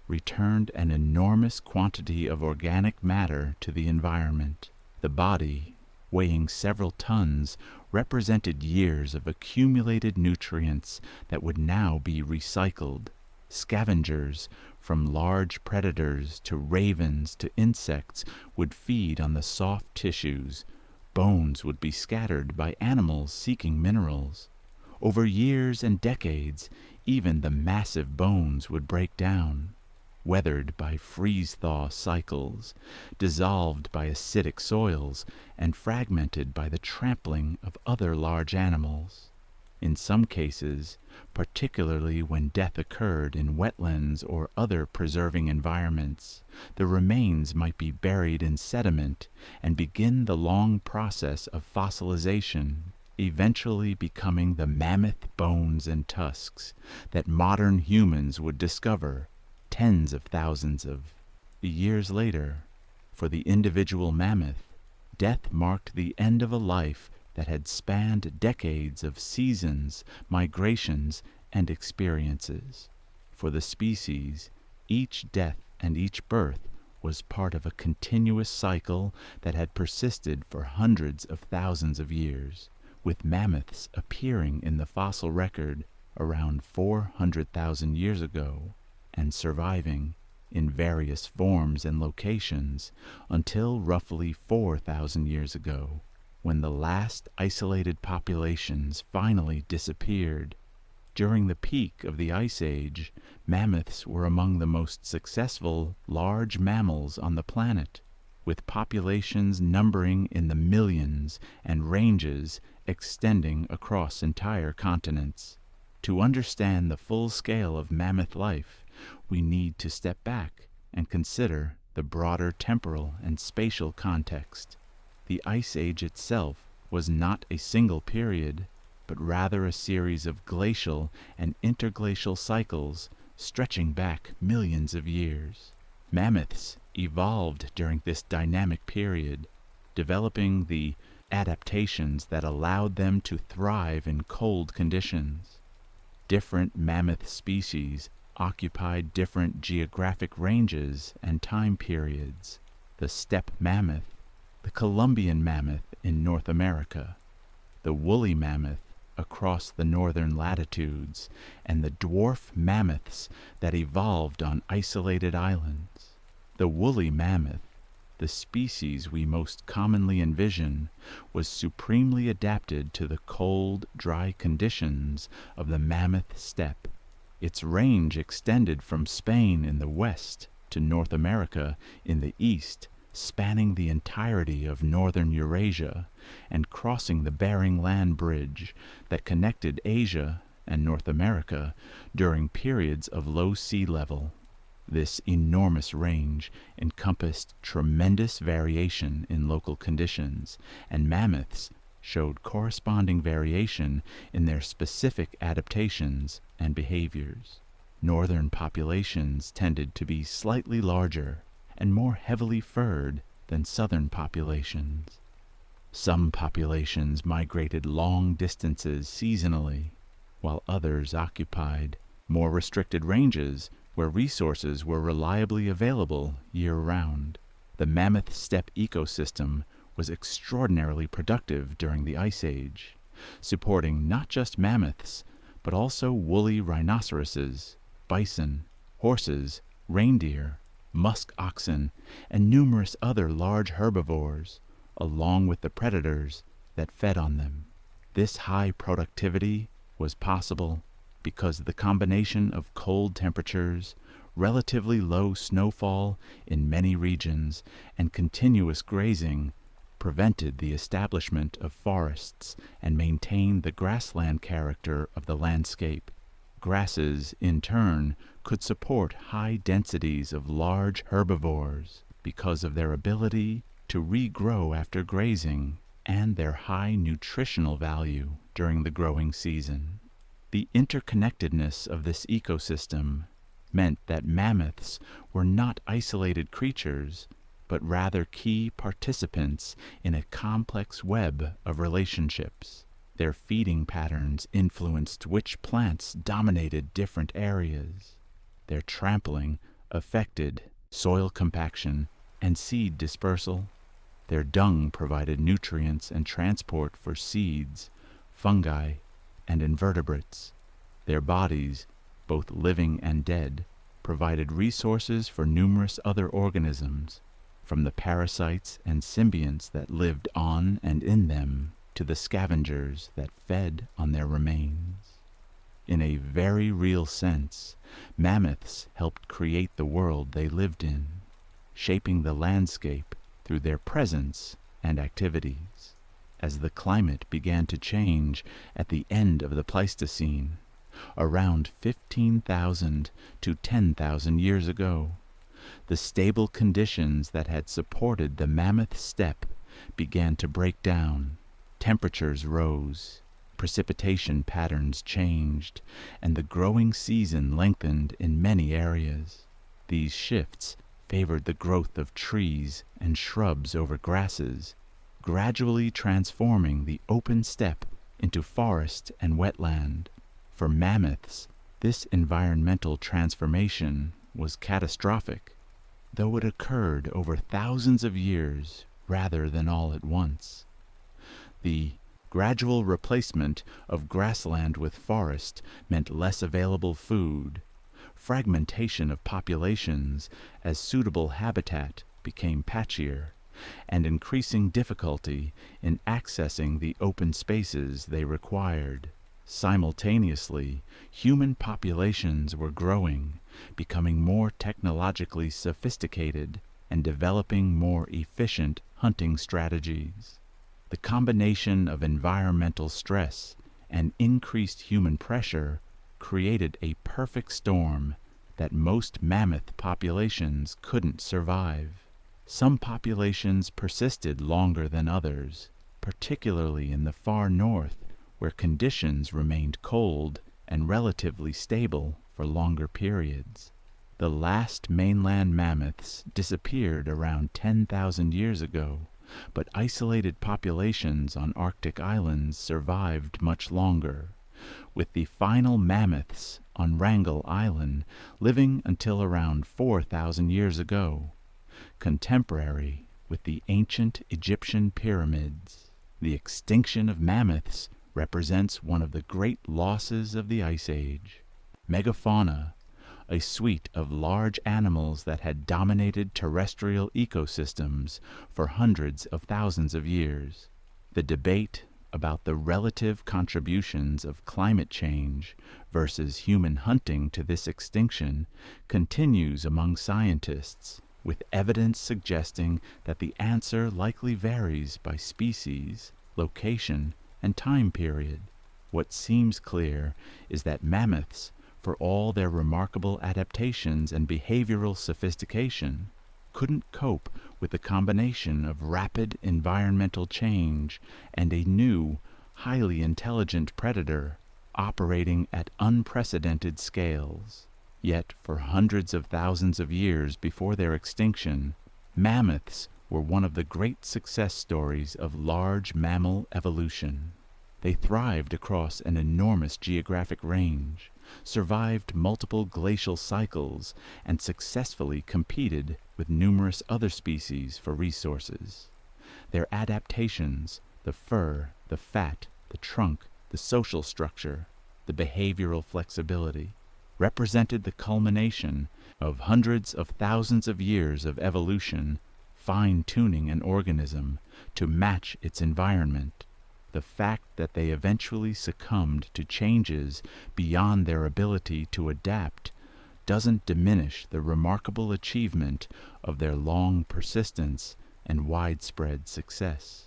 returned an enormous quantity of organic matter to the environment. The body, weighing several tons, represented years of accumulated nutrients that would now be recycled. Scavengers, from large predators to ravens to insects, would feed on the soft tissues. Bones would be scattered by animals seeking minerals. Over years and decades, even the massive bones would break down, weathered by freeze-thaw cycles, dissolved by acidic soils, and fragmented by the trampling of other large animals. In some cases, particularly when death occurred in wetlands or other preserving environments, the remains might be buried in sediment and begin the long process of fossilization, eventually becoming the mammoth bones and tusks that modern humans would discover tens of thousands of years later. For the individual mammoth, death marked the end of a life that had spanned decades of seasons, migrations, and experiences. For the species, each death and each birth was part of a continuous cycle that had persisted for hundreds of thousands of years, with mammoths appearing in the fossil record around 400,000 years ago and surviving in various forms and locations until roughly 4,000 years ago, when the last isolated populations finally disappeared. During the peak of the Ice Age, mammoths were among the most successful large mammals on the planet, with populations numbering in the millions and ranges extending across entire continents. To understand the full scale of mammoth life, we need to step back and consider the broader temporal and spatial context. The Ice Age itself was not a single period, but rather a series of glacial and interglacial cycles stretching back millions of years. Mammoths evolved during this dynamic period, developing the adaptations that allowed them to thrive in cold conditions. Different mammoth species occupied different geographic ranges and time periods. The steppe mammoth, the Columbian mammoth in North America, the woolly mammoth across the northern latitudes, and the dwarf mammoths that evolved on isolated islands. The woolly mammoth, the species we most commonly envision, was supremely adapted to the cold, dry conditions of the mammoth steppe. Its range extended from Spain in the west to North America in the east, spanning the entirety of northern Eurasia and crossing the Bering Land Bridge that connected Asia and North America during periods of low sea level. This enormous range encompassed tremendous variation in local conditions, and mammoths showed corresponding variation in their specific adaptations and behaviors. Northern populations tended to be slightly larger and more heavily furred than southern populations. Some populations migrated long distances seasonally, while others occupied more restricted ranges where resources were reliably available year-round. The mammoth steppe ecosystem was extraordinarily productive during the Ice Age, supporting not just mammoths, but also woolly rhinoceroses, bison, horses, reindeer, musk oxen, and numerous other large herbivores, along with the predators that fed on them. This high productivity was possible because the combination of cold temperatures, relatively low snowfall in many regions, and continuous grazing prevented the establishment of forests and maintained the grassland character of the landscape. Grasses, in turn, could support high densities of large herbivores because of their ability to regrow after grazing and their high nutritional value during the growing season. The interconnectedness of this ecosystem meant that mammoths were not isolated creatures, but rather key participants in a complex web of relationships. Their feeding patterns influenced which plants dominated different areas. Their trampling affected soil compaction and seed dispersal. Their dung provided nutrients and transport for seeds, fungi, and invertebrates. Their bodies, both living and dead, provided resources for numerous other organisms, from the parasites and symbionts that lived on and in them to the scavengers that fed on their remains. In a very real sense, mammoths helped create the world they lived in, shaping the landscape through their presence and activities. As the climate began to change at the end of the Pleistocene, around 15,000 to 10,000 years ago, the stable conditions that had supported the mammoth steppe began to break down. Temperatures rose, precipitation patterns changed, and the growing season lengthened in many areas. These shifts favored the growth of trees and shrubs over grasses, gradually transforming the open steppe into forest and wetland. For mammoths, this environmental transformation was catastrophic, though it occurred over thousands of years rather than all at once. The gradual replacement of grassland with forest meant less available food, fragmentation of populations as suitable habitat became patchier, and increasing difficulty in accessing the open spaces they required. Simultaneously, human populations were growing, becoming more technologically sophisticated, and developing more efficient hunting strategies. The combination of environmental stress and increased human pressure created a perfect storm that most mammoth populations couldn't survive. Some populations persisted longer than others, particularly in the far north, where conditions remained cold and relatively stable for longer periods. The last mainland mammoths disappeared around 10,000 years ago, but isolated populations on Arctic islands survived much longer, with the final mammoths on Wrangel Island living until around 4,000 years ago, contemporary with the ancient Egyptian pyramids. The extinction of mammoths represents one of the great losses of the Ice Age. Megafauna, a suite of large animals that had dominated terrestrial ecosystems for hundreds of thousands of years. The debate about the relative contributions of climate change versus human hunting to this extinction continues among scientists, with evidence suggesting that the answer likely varies by species, location, and time period. What seems clear is that mammoths, for all their remarkable adaptations and behavioral sophistication, couldn't cope with the combination of rapid environmental change and a new, highly intelligent predator operating at unprecedented scales. Yet, for hundreds of thousands of years before their extinction, mammoths were one of the great success stories of large mammal evolution. They thrived across an enormous geographic range, survived multiple glacial cycles, and successfully competed with numerous other species for resources. Their adaptations, the fur, the fat, the trunk, the social structure, the behavioral flexibility, represented the culmination of hundreds of thousands of years of evolution, fine-tuning an organism to match its environment. The fact that they eventually succumbed to changes beyond their ability to adapt doesn't diminish the remarkable achievement of their long persistence and widespread success.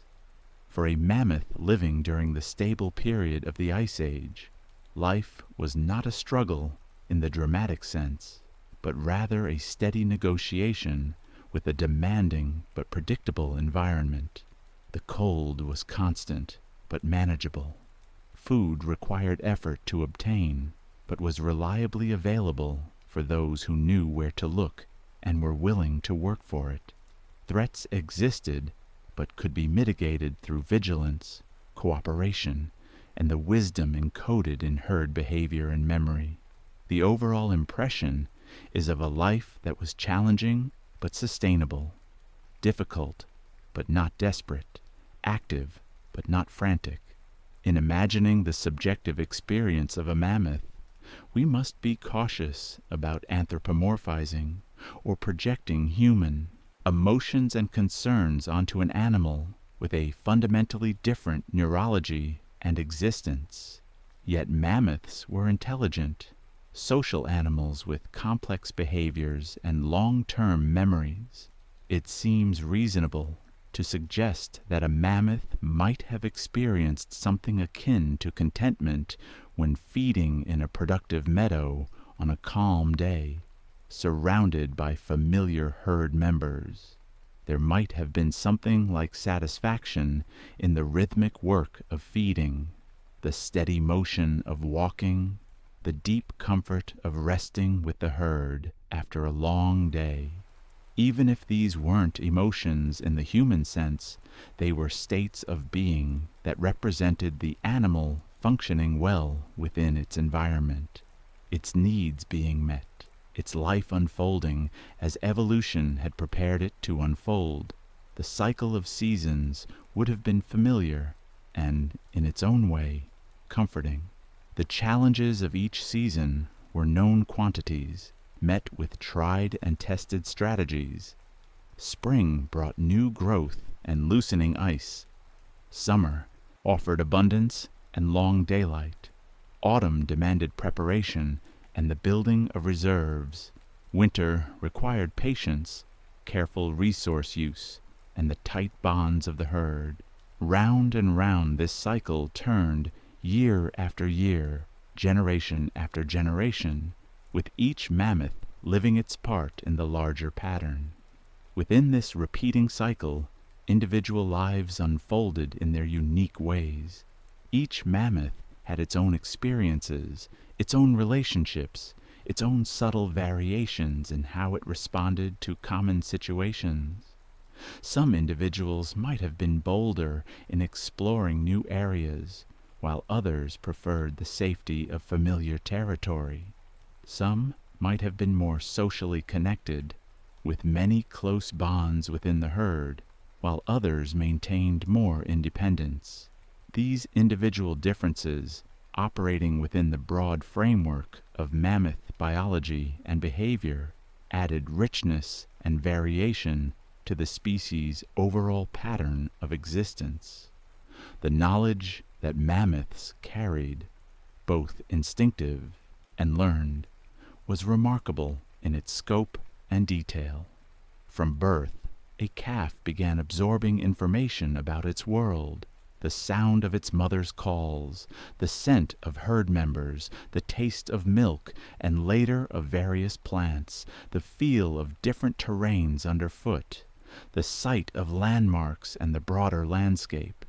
For a mammoth living during the stable period of the Ice Age, life was not a struggle in the dramatic sense, but rather a steady negotiation with a demanding but predictable environment. The cold was constant but manageable. Food required effort to obtain, but was reliably available for those who knew where to look and were willing to work for it. Threats existed, but could be mitigated through vigilance, cooperation, and the wisdom encoded in herd behavior and memory. The overall impression is of a life that was challenging but sustainable, difficult but not desperate, active but not frantic. In imagining the subjective experience of a mammoth, we must be cautious about anthropomorphizing or projecting human emotions and concerns onto an animal with a fundamentally different neurology and existence. Yet mammoths were intelligent, social animals with complex behaviors and long-term memories. It seems reasonable to suggest that a mammoth might have experienced something akin to contentment when feeding in a productive meadow on a calm day, surrounded by familiar herd members. There might have been something like satisfaction in the rhythmic work of feeding, the steady motion of walking, the deep comfort of resting with the herd after a long day. Even if these weren't emotions in the human sense, they were states of being that represented the animal functioning well within its environment, its needs being met, its life unfolding as evolution had prepared it to unfold. The cycle of seasons would have been familiar and, in its own way, comforting. The challenges of each season were known quantities, met with tried and tested strategies. Spring brought new growth and loosening ice. Summer offered abundance and long daylight. Autumn demanded preparation and the building of reserves. Winter required patience, careful resource use, and the tight bonds of the herd. Round and round this cycle turned year after year, generation after generation, with each mammoth living its part in the larger pattern. Within this repeating cycle, individual lives unfolded in their unique ways. Each mammoth had its own experiences, its own relationships, its own subtle variations in how it responded to common situations. Some individuals might have been bolder in exploring new areas, while others preferred the safety of familiar territory. Some might have been more socially connected, with many close bonds within the herd, while others maintained more independence. These individual differences, operating within the broad framework of mammoth biology and behavior, added richness and variation to the species' overall pattern of existence. The knowledge that mammoths carried, both instinctive and learned, was remarkable in its scope and detail. From birth, a calf began absorbing information about its world, the sound of its mother's calls, the scent of herd members, the taste of milk, and later of various plants, the feel of different terrains underfoot, the sight of landmarks and the broader landscape.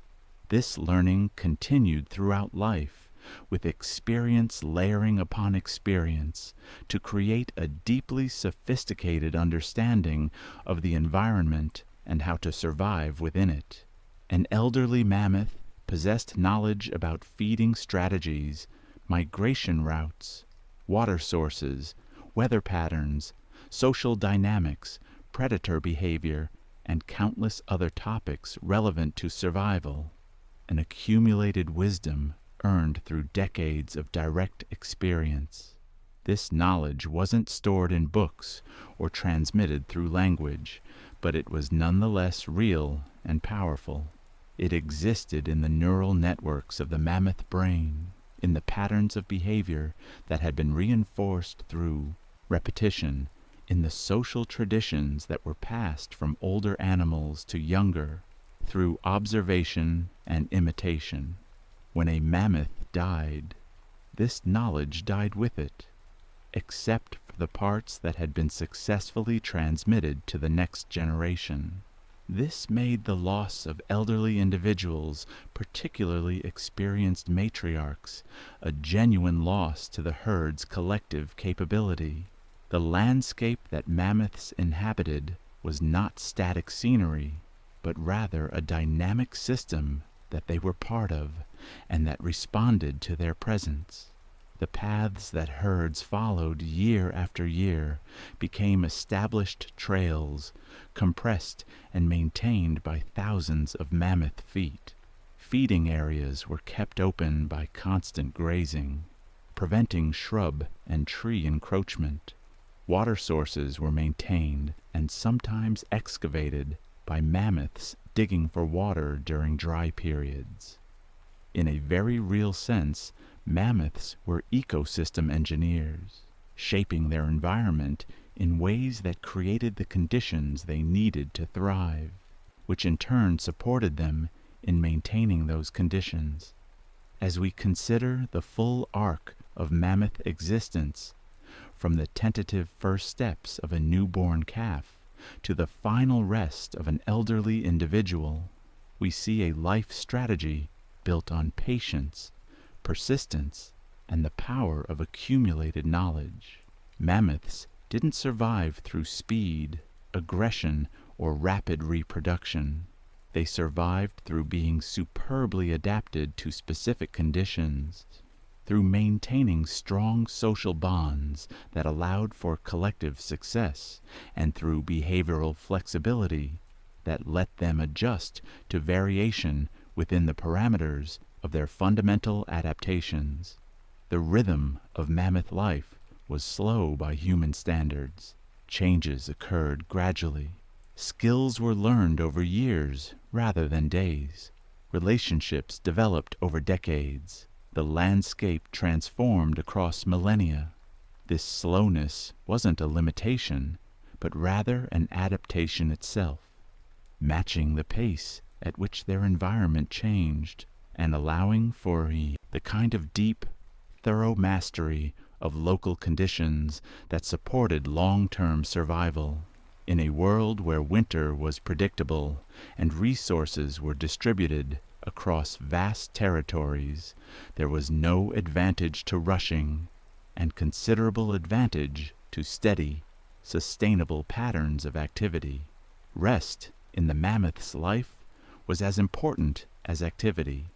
This learning continued throughout life, with experience layering upon experience, to create a deeply sophisticated understanding of the environment and how to survive within it. An elderly mammoth possessed knowledge about feeding strategies, migration routes, water sources, weather patterns, social dynamics, predator behavior, and countless other topics relevant to survival. An accumulated wisdom earned through decades of direct experience. This knowledge wasn't stored in books or transmitted through language, but it was nonetheless real and powerful. It existed in the neural networks of the mammoth brain, in the patterns of behavior that had been reinforced through repetition, in the social traditions that were passed from older animals to younger, through observation and imitation. When a mammoth died, this knowledge died with it, except for the parts that had been successfully transmitted to the next generation. This made the loss of elderly individuals, particularly experienced matriarchs, a genuine loss to the herd's collective capability. The landscape that mammoths inhabited was not static scenery, but rather a dynamic system that they were part of and that responded to their presence. The paths that herds followed year after year became established trails, compressed and maintained by thousands of mammoth feet. Feeding areas were kept open by constant grazing, preventing shrub and tree encroachment. Water sources were maintained and sometimes excavated by mammoths digging for water during dry periods. In a very real sense, mammoths were ecosystem engineers, shaping their environment in ways that created the conditions they needed to thrive, which in turn supported them in maintaining those conditions. As we consider the full arc of mammoth existence, from the tentative first steps of a newborn calf to the final rest of an elderly individual, we see a life strategy built on patience, persistence, and the power of accumulated knowledge. Mammoths didn't survive through speed, aggression, or rapid reproduction. They survived through being superbly adapted to specific conditions, through maintaining strong social bonds that allowed for collective success, and through behavioral flexibility that let them adjust to variation within the parameters of their fundamental adaptations. The rhythm of mammoth life was slow by human standards. Changes occurred gradually. Skills were learned over years rather than days. Relationships developed over decades. The landscape transformed across millennia. This slowness wasn't a limitation, but rather an adaptation itself, matching the pace at which their environment changed and allowing for the kind of deep, thorough mastery of local conditions that supported long-term survival. In a world where winter was predictable and resources were distributed across vast territories, there was no advantage to rushing and considerable advantage to steady, sustainable patterns of activity. Rest in the mammoth's life was as important as activity.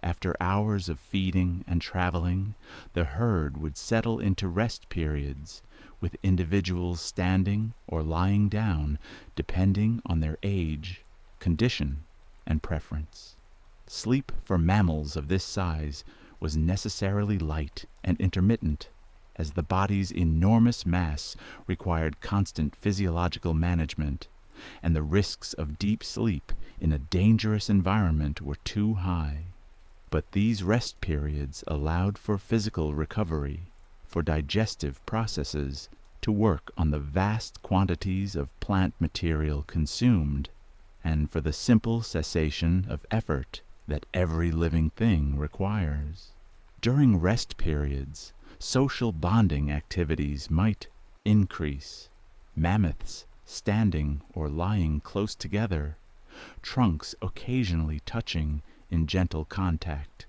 After hours of feeding and traveling, the herd would settle into rest periods, with individuals standing or lying down depending on their age, condition, and preference. Sleep for mammals of this size was necessarily light and intermittent, as the body's enormous mass required constant physiological management, and the risks of deep sleep in a dangerous environment were too high. But these rest periods allowed for physical recovery, for digestive processes to work on the vast quantities of plant material consumed, and for the simple cessation of effort that every living thing requires. During rest periods, social bonding activities might increase. Mammoths standing or lying close together, trunks occasionally touching in gentle contact,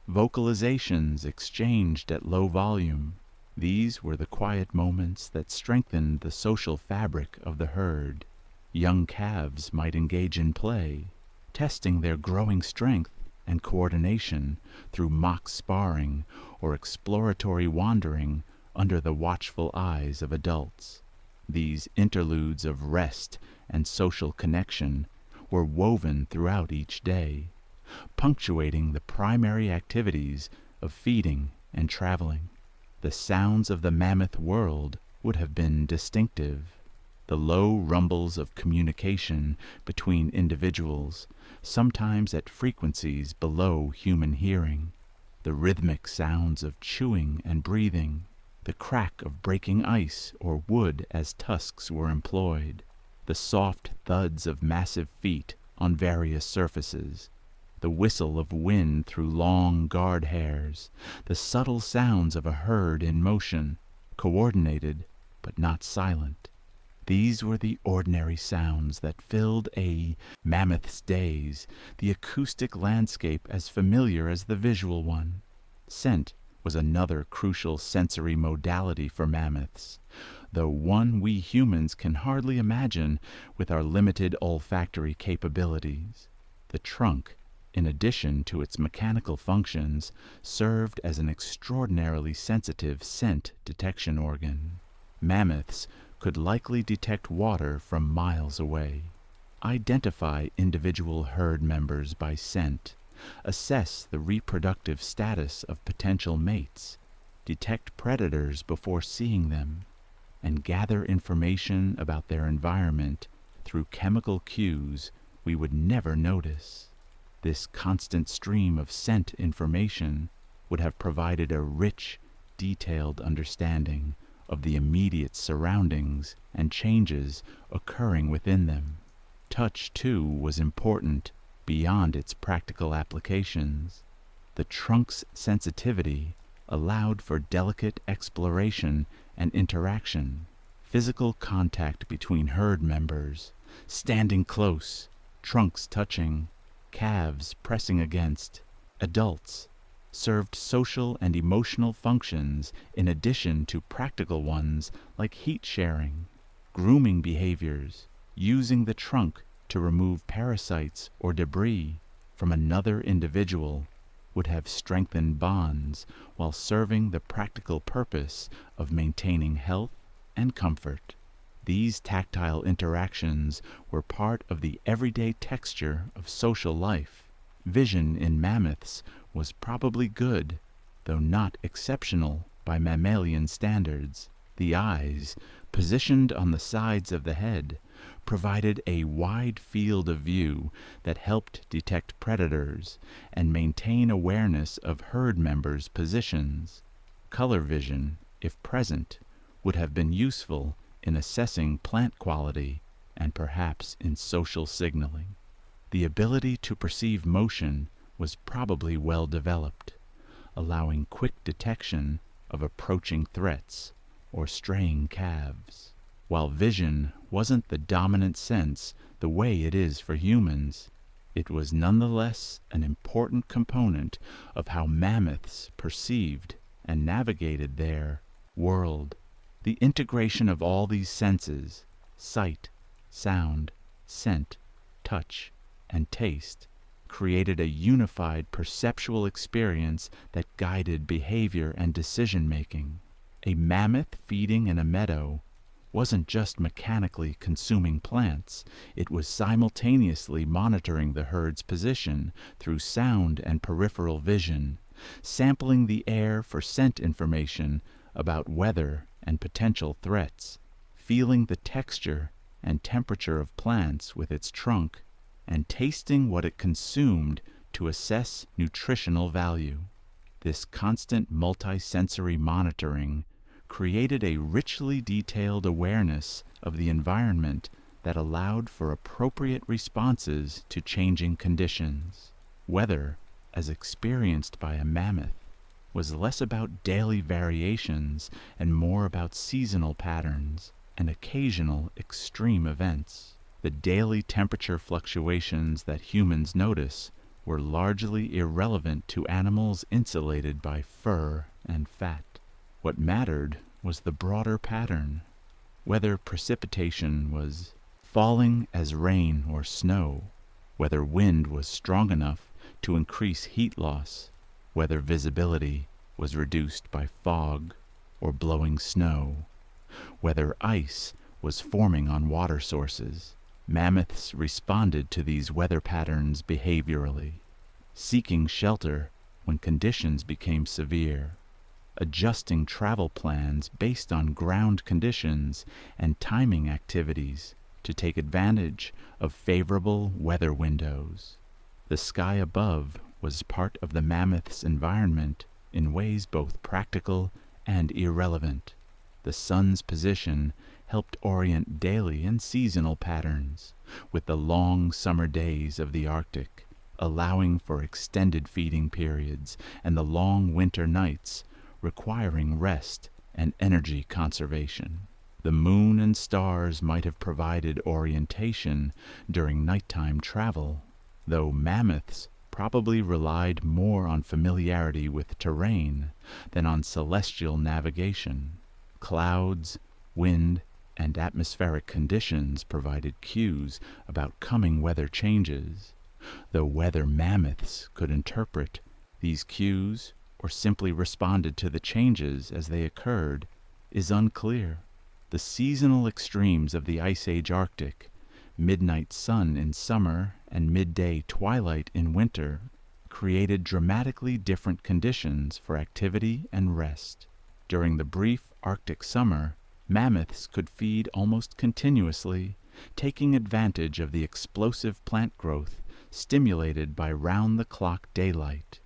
vocalizations exchanged at low volume. These were the quiet moments that strengthened the social fabric of the herd. Young calves might engage in play, testing their growing strength and coordination through mock sparring or exploratory wandering under the watchful eyes of adults. These interludes of rest and social connection were woven throughout each day, punctuating the primary activities of feeding and traveling. The sounds of the mammoth world would have been distinctive. The low rumbles of communication between individuals, sometimes at frequencies below human hearing. The rhythmic sounds of chewing and breathing. The crack of breaking ice or wood as tusks were employed. The soft thuds of massive feet on various surfaces. The whistle of wind through long guard hairs, the subtle sounds of a herd in motion, coordinated but not silent. These were the ordinary sounds that filled a mammoth's days, the acoustic landscape as familiar as the visual one. Scent was another crucial sensory modality for mammoths, though one we humans can hardly imagine with our limited olfactory capabilities. The trunk in addition to its mechanical functions, served as an extraordinarily sensitive scent detection organ. Mammoths could likely detect water from miles away, identify individual herd members by scent, assess the reproductive status of potential mates, detect predators before seeing them, and gather information about their environment through chemical cues we would never notice. This constant stream of scent information would have provided a rich, detailed understanding of the immediate surroundings and changes occurring within them. Touch, too, was important beyond its practical applications. The trunk's sensitivity allowed for delicate exploration and interaction, physical contact between herd members, standing close, trunks touching, calves pressing against, adults, served social and emotional functions in addition to practical ones like heat sharing, grooming behaviors, using the trunk to remove parasites or debris from another individual would have strengthened bonds while serving the practical purpose of maintaining health and comfort. These tactile interactions were part of the everyday texture of social life. Vision in mammoths was probably good, though not exceptional by mammalian standards. The eyes, positioned on the sides of the head, provided a wide field of view that helped detect predators and maintain awareness of herd members' positions. Color vision, if present, would have been useful in assessing plant quality and perhaps in social signaling. The ability to perceive motion was probably well developed, allowing quick detection of approaching threats or straying calves. While vision wasn't the dominant sense the way it is for humans, it was nonetheless an important component of how mammoths perceived and navigated their world. The integration of all these senses, sight, sound, scent, touch, and taste, created a unified perceptual experience that guided behavior and decision-making. A mammoth feeding in a meadow wasn't just mechanically consuming plants, it was simultaneously monitoring the herd's position through sound and peripheral vision, sampling the air for scent information about weather and potential threats, feeling the texture and temperature of plants with its trunk, and tasting what it consumed to assess nutritional value. This constant multisensory monitoring created a richly detailed awareness of the environment that allowed for appropriate responses to changing conditions. Weather, as experienced by a mammoth, was less about daily variations and more about seasonal patterns and occasional extreme events. The daily temperature fluctuations that humans notice were largely irrelevant to animals insulated by fur and fat. What mattered was the broader pattern, whether precipitation was falling as rain or snow, whether wind was strong enough to increase heat loss, whether visibility was reduced by fog or blowing snow, whether ice was forming on water sources. Mammoths responded to these weather patterns behaviorally, seeking shelter when conditions became severe, adjusting travel plans based on ground conditions and timing activities to take advantage of favorable weather windows. The sky above was part of the mammoth's environment in ways both practical and irrelevant. The sun's position helped orient daily and seasonal patterns with the long summer days of the Arctic, allowing for extended feeding periods, and the long winter nights requiring rest and energy conservation. The moon and stars might have provided orientation during nighttime travel, though mammoths probably relied more on familiarity with terrain than on celestial navigation. Clouds, wind, and atmospheric conditions provided cues about coming weather changes, though whether mammoths could interpret these cues or simply responded to the changes as they occurred is unclear. The seasonal extremes of the Ice Age Arctic, midnight sun in summer and midday twilight in winter, created dramatically different conditions for activity and rest. During the brief Arctic summer, mammoths could feed almost continuously, taking advantage of the explosive plant growth stimulated by round-the-clock daylight.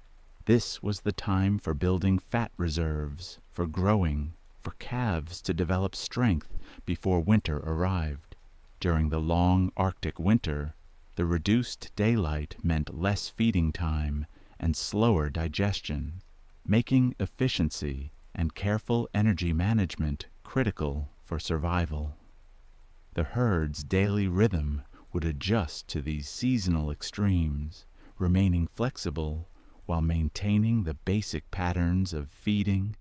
This was the time for building fat reserves, for growing, for calves to develop strength before winter arrived. During the long Arctic winter, the reduced daylight meant less feeding time and slower digestion, making efficiency and careful energy management critical for survival. The herd's daily rhythm would adjust to these seasonal extremes, remaining flexible while maintaining the basic patterns of feeding,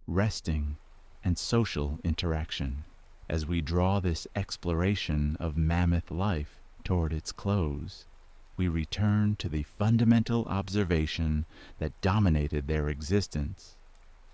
resting, and social interaction. As we draw this exploration of mammoth life toward its close, we return to the fundamental observation that dominated their existence: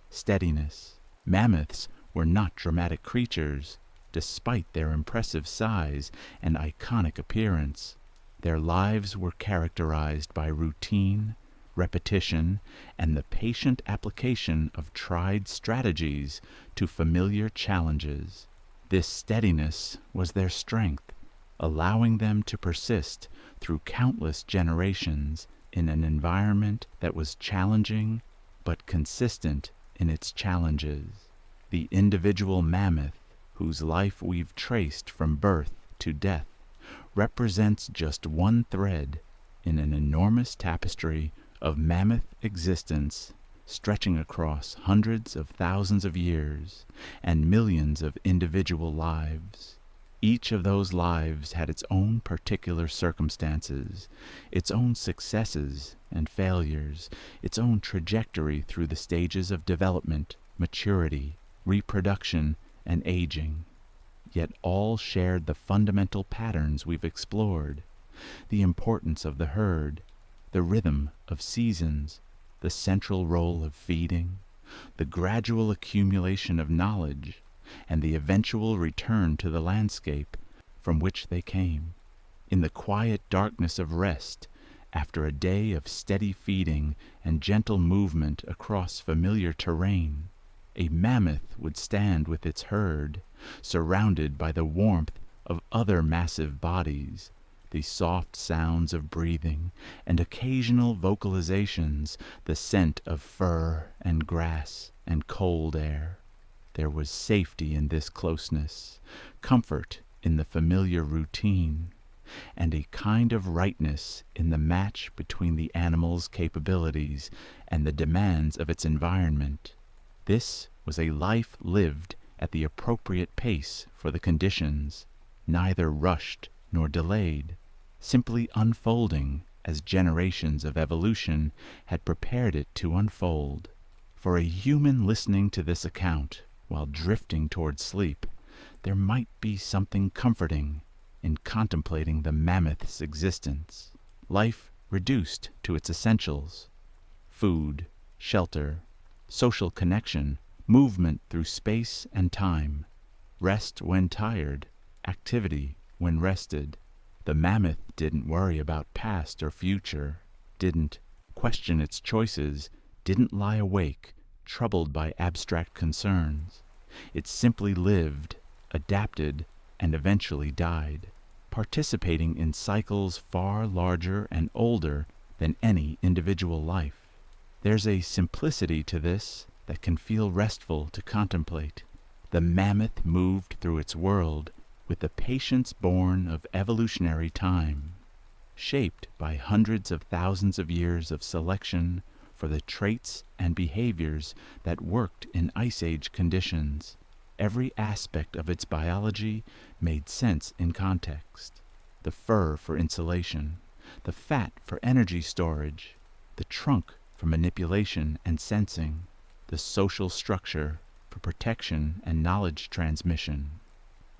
steadiness. Mammoths were not dramatic creatures, despite their impressive size and iconic appearance. Their lives were characterized by routine, repetition, and the patient application of tried strategies to familiar challenges. This steadiness was their strength, allowing them to persist through countless generations in an environment that was challenging but consistent in its challenges. The individual mammoth, whose life we've traced from birth to death, represents just one thread in an enormous tapestry of mammoth existence stretching across hundreds of thousands of years and millions of individual lives. Each of those lives had its own particular circumstances, its own successes and failures, its own trajectory through the stages of development, maturity, reproduction, and aging. Yet all shared the fundamental patterns we've explored: the importance of the herd, the rhythm of seasons, the central role of feeding, the gradual accumulation of knowledge, and the eventual return to the landscape from which they came. In the quiet darkness of rest, after a day of steady feeding and gentle movement across familiar terrain, a mammoth would stand with its herd, surrounded by the warmth of other massive bodies, the soft sounds of breathing, and occasional vocalizations, the scent of fur and grass and cold air. There was safety in this closeness, comfort in the familiar routine, and a kind of rightness in the match between the animal's capabilities and the demands of its environment. This was a life lived at the appropriate pace for the conditions, neither rushed nor delayed, simply unfolding as generations of evolution had prepared it to unfold. For a human listening to this account while drifting toward sleep, there might be something comforting in contemplating the mammoth's existence. Life reduced to its essentials: food, shelter, social connection, movement through space and time, rest when tired, activity when rested. The mammoth didn't worry about past or future, didn't question its choices, didn't lie awake, troubled by abstract concerns. It simply lived, adapted, and eventually died, participating in cycles far larger and older than any individual life. There's a simplicity to this that can feel restful to contemplate. The mammoth moved through its world with the patience born of evolutionary time, shaped by hundreds of thousands of years of selection for the traits and behaviors that worked in Ice Age conditions. Every aspect of its biology made sense in context: the fur for insulation, the fat for energy storage, the trunk for manipulation and sensing, the social structure for protection and knowledge transmission,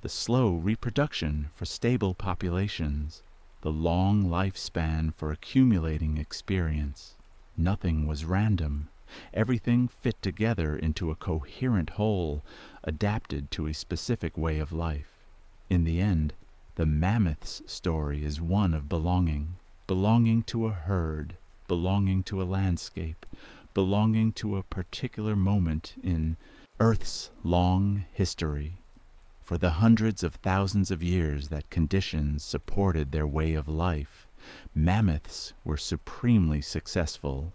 the slow reproduction for stable populations, the long lifespan for accumulating experience. Nothing was random. Everything fit together into a coherent whole, adapted to a specific way of life. In the end, the mammoth's story is one of belonging. Belonging to a herd, belonging to a landscape, belonging to a particular moment in Earth's long history. For the hundreds of thousands of years that conditions supported their way of life, mammoths were supremely successful,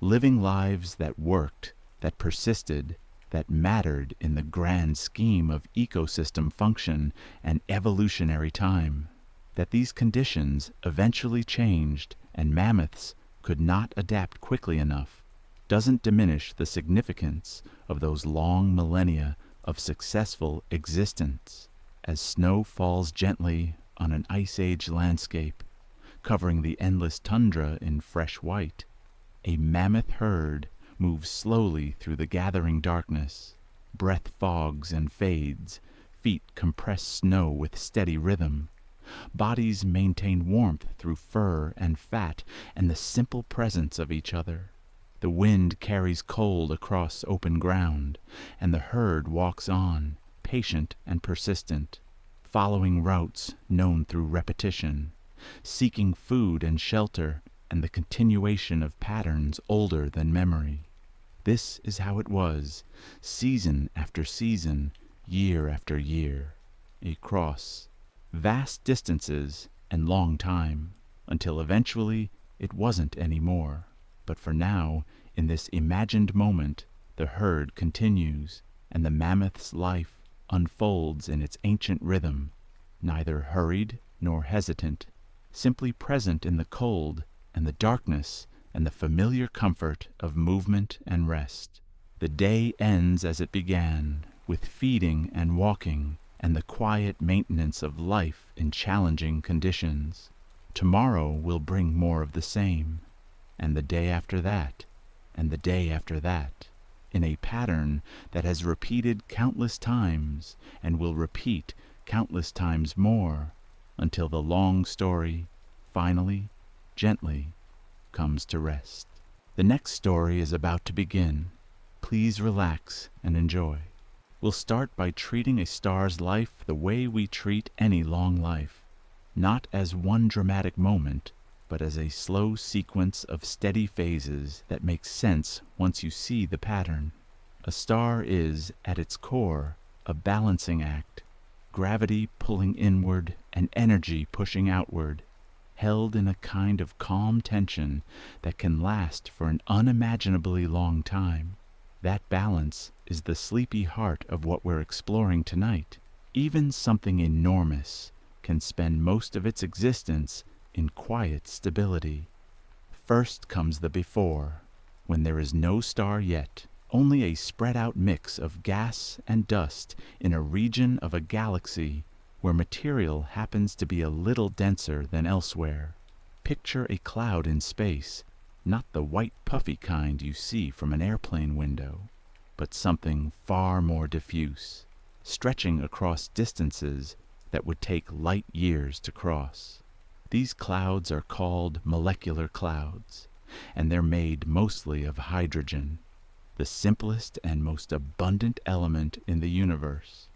living lives that worked, that persisted, that mattered in the grand scheme of ecosystem function and evolutionary time. That these conditions eventually changed and mammoths could not adapt quickly enough doesn't diminish the significance of those long millennia of successful existence. As snow falls gently on an ice age landscape, covering the endless tundra in fresh white, a mammoth herd moves slowly through the gathering darkness. Breath fogs and fades, feet compress snow with steady rhythm. Bodies maintain warmth through fur and fat and the simple presence of each other. The wind carries cold across open ground, and the herd walks on, patient and persistent, following routes known through repetition, seeking food and shelter and the continuation of patterns older than memory. This is how it was, season after season, year after year, across vast distances and long time, until eventually it wasn't any more. But for now, in this imagined moment, the herd continues, and the mammoth's life unfolds in its ancient rhythm, neither hurried nor hesitant, simply present in the cold and the darkness and the familiar comfort of movement and rest. The day ends as it began, with feeding and walking, and the quiet maintenance of life in challenging conditions. Tomorrow will bring more of the same, and the day after that, and the day after that, in a pattern that has repeated countless times and will repeat countless times more, until the long story finally, gently, comes to rest. The next story is about to begin. Please relax and enjoy. We'll start by treating a star's life the way we treat any long life, not as one dramatic moment, but as a slow sequence of steady phases that makes sense once you see the pattern. A star is, at its core, a balancing act, gravity pulling inward and energy pushing outward, held in a kind of calm tension that can last for an unimaginably long time. That balance is the sleepy heart of what we're exploring tonight. Even something enormous can spend most of its existence in quiet stability. First comes the before, when there is no star yet, only a spread-out mix of gas and dust in a region of a galaxy where material happens to be a little denser than elsewhere. Picture a cloud in space, not the white puffy kind you see from an airplane window, but something far more diffuse, stretching across distances that would take light years to cross. These clouds are called molecular clouds, and they're made mostly of hydrogen, the simplest and most abundant element in the universe,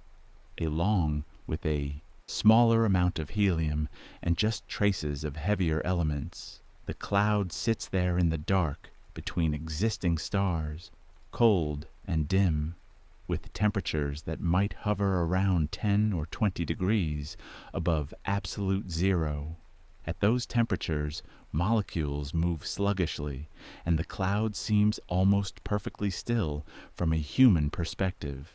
along with a smaller amount of helium and just traces of heavier elements. The cloud sits there in the dark between existing stars, cold and dim, with temperatures that might hover around 10 or 20 degrees above absolute zero. At those temperatures, molecules move sluggishly, and the cloud seems almost perfectly still from a human perspective,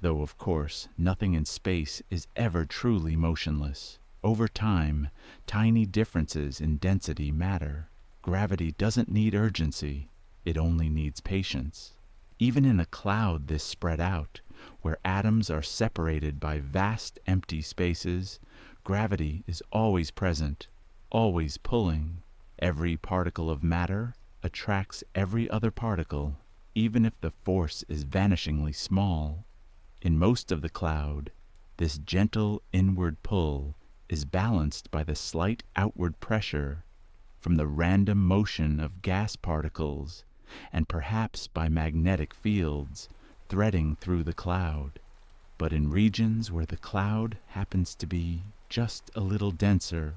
though of course nothing in space is ever truly motionless. Over time, tiny differences in density matter. Gravity doesn't need urgency, it only needs patience. Even in a cloud this spread out, where atoms are separated by vast empty spaces, gravity is always present, always pulling. Every particle of matter attracts every other particle, even if the force is vanishingly small. In most of the cloud, this gentle inward pull is balanced by the slight outward pressure from the random motion of gas particles and perhaps by magnetic fields threading through the cloud. But in regions where the cloud happens to be just a little denser,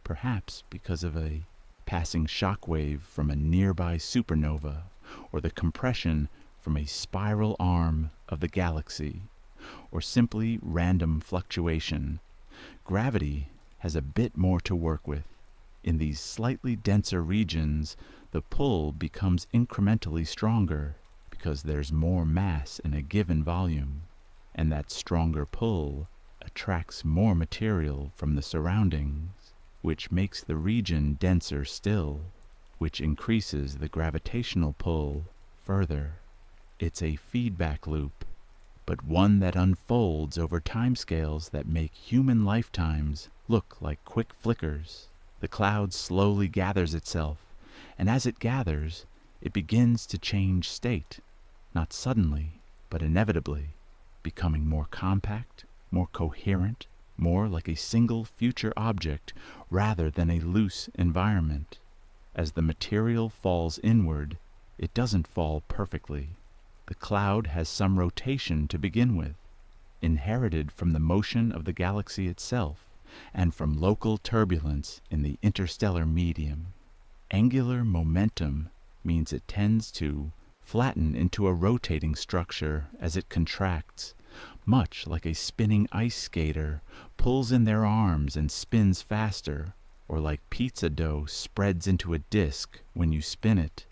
perhaps because of a passing shock wave from a nearby supernova or the compression from a spiral arm of the galaxy, or simply random fluctuation, gravity has a bit more to work with. In these slightly denser regions, the pull becomes incrementally stronger because there's more mass in a given volume, and that stronger pull attracts more material from the surroundings, which makes the region denser still, which increases the gravitational pull further. It's a feedback loop, but one that unfolds over timescales that make human lifetimes look like quick flickers. The cloud slowly gathers itself, and as it gathers, it begins to change state, not suddenly, but inevitably, becoming more compact, more coherent, more like a single future object rather than a loose environment. As the material falls inward, it doesn't fall perfectly. The cloud has some rotation to begin with, inherited from the motion of the galaxy itself and from local turbulence in the interstellar medium. Angular momentum means it tends to flatten into a rotating structure as it contracts, much like a spinning ice skater pulls in their arms and spins faster, or like pizza dough spreads into a disk when you spin it.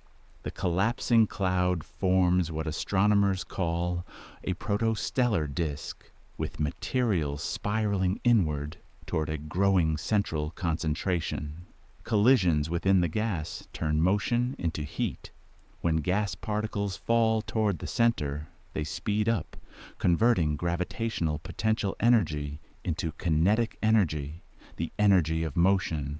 The collapsing cloud forms what astronomers call a protostellar disk, with material spiraling inward toward a growing central concentration. Collisions within the gas turn motion into heat. When gas particles fall toward the center, they speed up, converting gravitational potential energy into kinetic energy, the energy of motion.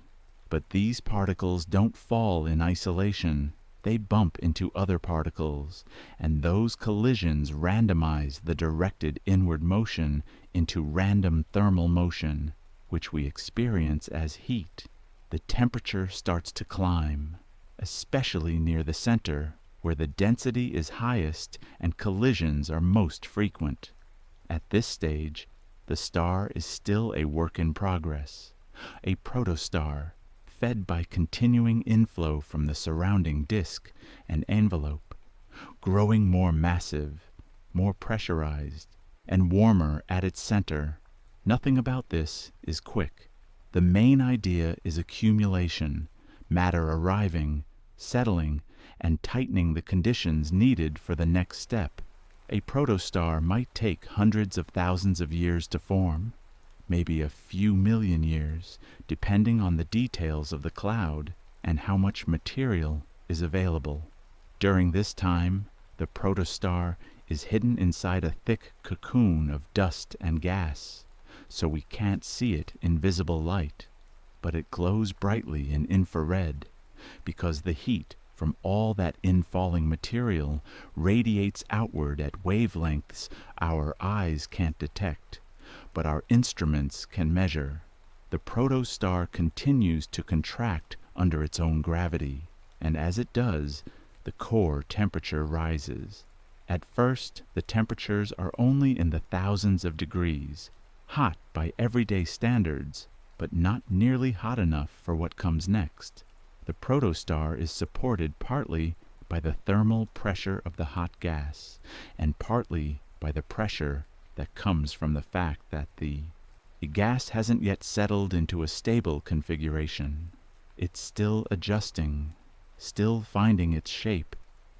But these particles don't fall in isolation. They bump into other particles, and those collisions randomize the directed inward motion into random thermal motion, which we experience as heat. The temperature starts to climb, especially near the center, where the density is highest and collisions are most frequent. At this stage, the star is still a work in progress, a protostar, fed by continuing inflow from the surrounding disk and envelope, growing more massive, more pressurized, and warmer at its center. Nothing about this is quick. The main idea is accumulation, matter arriving, settling, and tightening the conditions needed for the next step. A protostar might take hundreds of thousands of years to form, maybe a few million years, depending on the details of the cloud and how much material is available. During this time, the protostar is hidden inside a thick cocoon of dust and gas, so we can't see it in visible light, but it glows brightly in infrared, because the heat from all that infalling material radiates outward at wavelengths our eyes can't detect, but our instruments can measure. The protostar continues to contract under its own gravity, and as it does, the core temperature rises. At first, the temperatures are only in the thousands of degrees, hot by everyday standards, but not nearly hot enough for what comes next. The protostar is supported partly by the thermal pressure of the hot gas, and partly by the pressure that comes from the fact that the gas hasn't yet settled into a stable configuration. It's still adjusting, still finding its shape.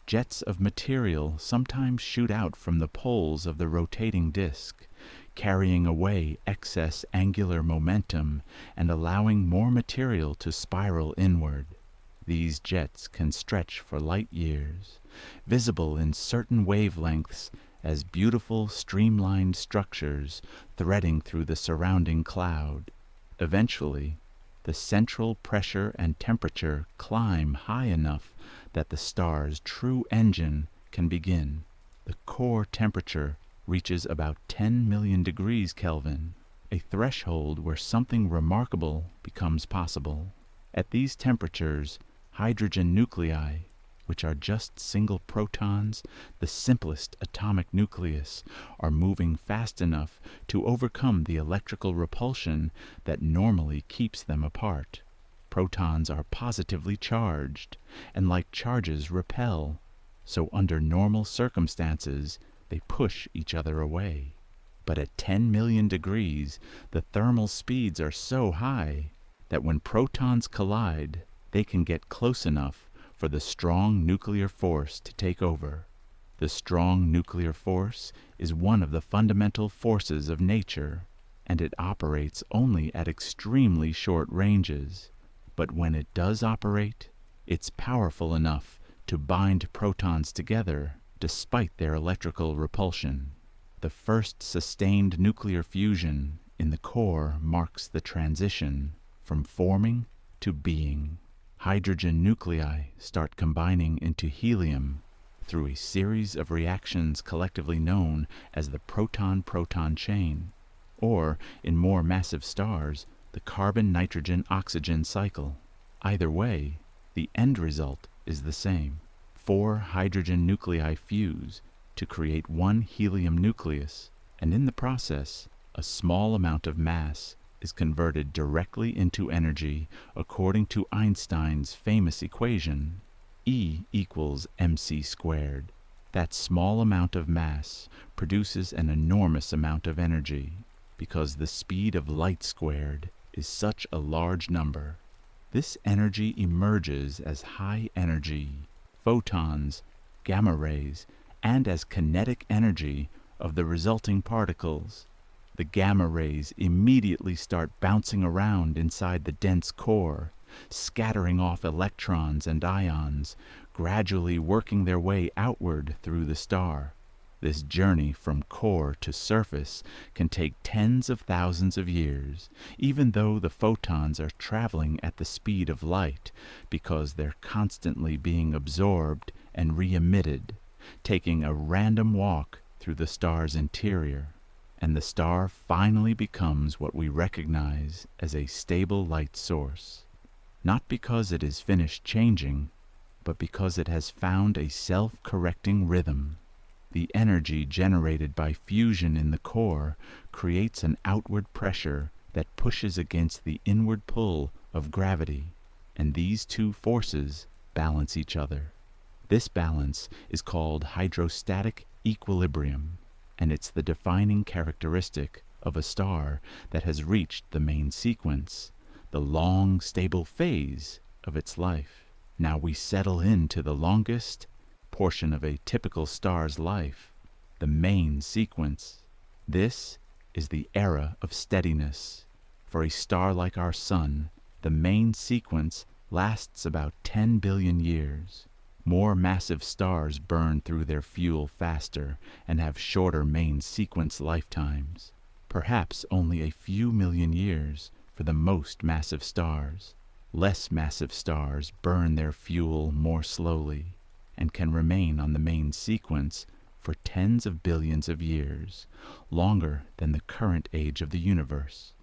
Jets of material sometimes shoot out from the poles of the rotating disk, carrying away excess angular momentum and allowing more material to spiral inward. These jets can stretch for light years, visible in certain wavelengths as beautiful streamlined structures threading through the surrounding cloud. Eventually, the central pressure and temperature climb high enough that the star's true engine can begin. The core temperature reaches about 10 million degrees Kelvin. a threshold where something remarkable becomes possible. At these temperatures, hydrogen nuclei, which are just single protons, the simplest atomic nucleus, are moving fast enough to overcome the electrical repulsion that normally keeps them apart. Protons are positively charged, and like charges repel, so under normal circumstances they push each other away. But at 10 million degrees, the thermal speeds are so high that when protons collide, they can get close enough for the strong nuclear force to take over. The strong nuclear force is one of the fundamental forces of nature, and it operates only at extremely short ranges. But when it does operate, it's powerful enough to bind protons together despite their electrical repulsion. The first sustained nuclear fusion in the core marks the transition from forming to being. Hydrogen nuclei start combining into helium through a series of reactions collectively known as the proton-proton chain, or, in more massive stars, the carbon-nitrogen-oxygen cycle. Either way, the end result is the same. 4 hydrogen nuclei fuse to create one helium nucleus, and in the process, a small amount of mass is converted directly into energy according to Einstein's famous equation, E equals mc squared. That small amount of mass produces an enormous amount of energy, because the speed of light squared is such a large number. This energy emerges as high energy, photons, gamma rays, and as kinetic energy of the resulting particles. The gamma rays immediately start bouncing around inside the dense core, scattering off electrons and ions, gradually working their way outward through the star. This journey from core to surface can take tens of thousands of years, even though the photons are traveling at the speed of light, because they're constantly being absorbed and re-emitted, taking a random walk through the star's interior. And the star finally becomes what we recognize as a stable light source, not because it is finished changing, but because it has found a self-correcting rhythm. The energy generated by fusion in the core creates an outward pressure that pushes against the inward pull of gravity, and these two forces balance each other. This balance is called hydrostatic equilibrium, and it's the defining characteristic of a star that has reached the main sequence, the long, stable phase of its life. Now we settle into the longest portion of a typical star's life, the main sequence. This is the era of steadiness. For a star like our Sun, the main sequence lasts about 10 billion years. More massive stars burn through their fuel faster and have shorter main sequence lifetimes, perhaps only a few million years for the most massive stars. Less massive stars burn their fuel more slowly and can remain on the main sequence for tens of billions of years, longer than the current age of the universe.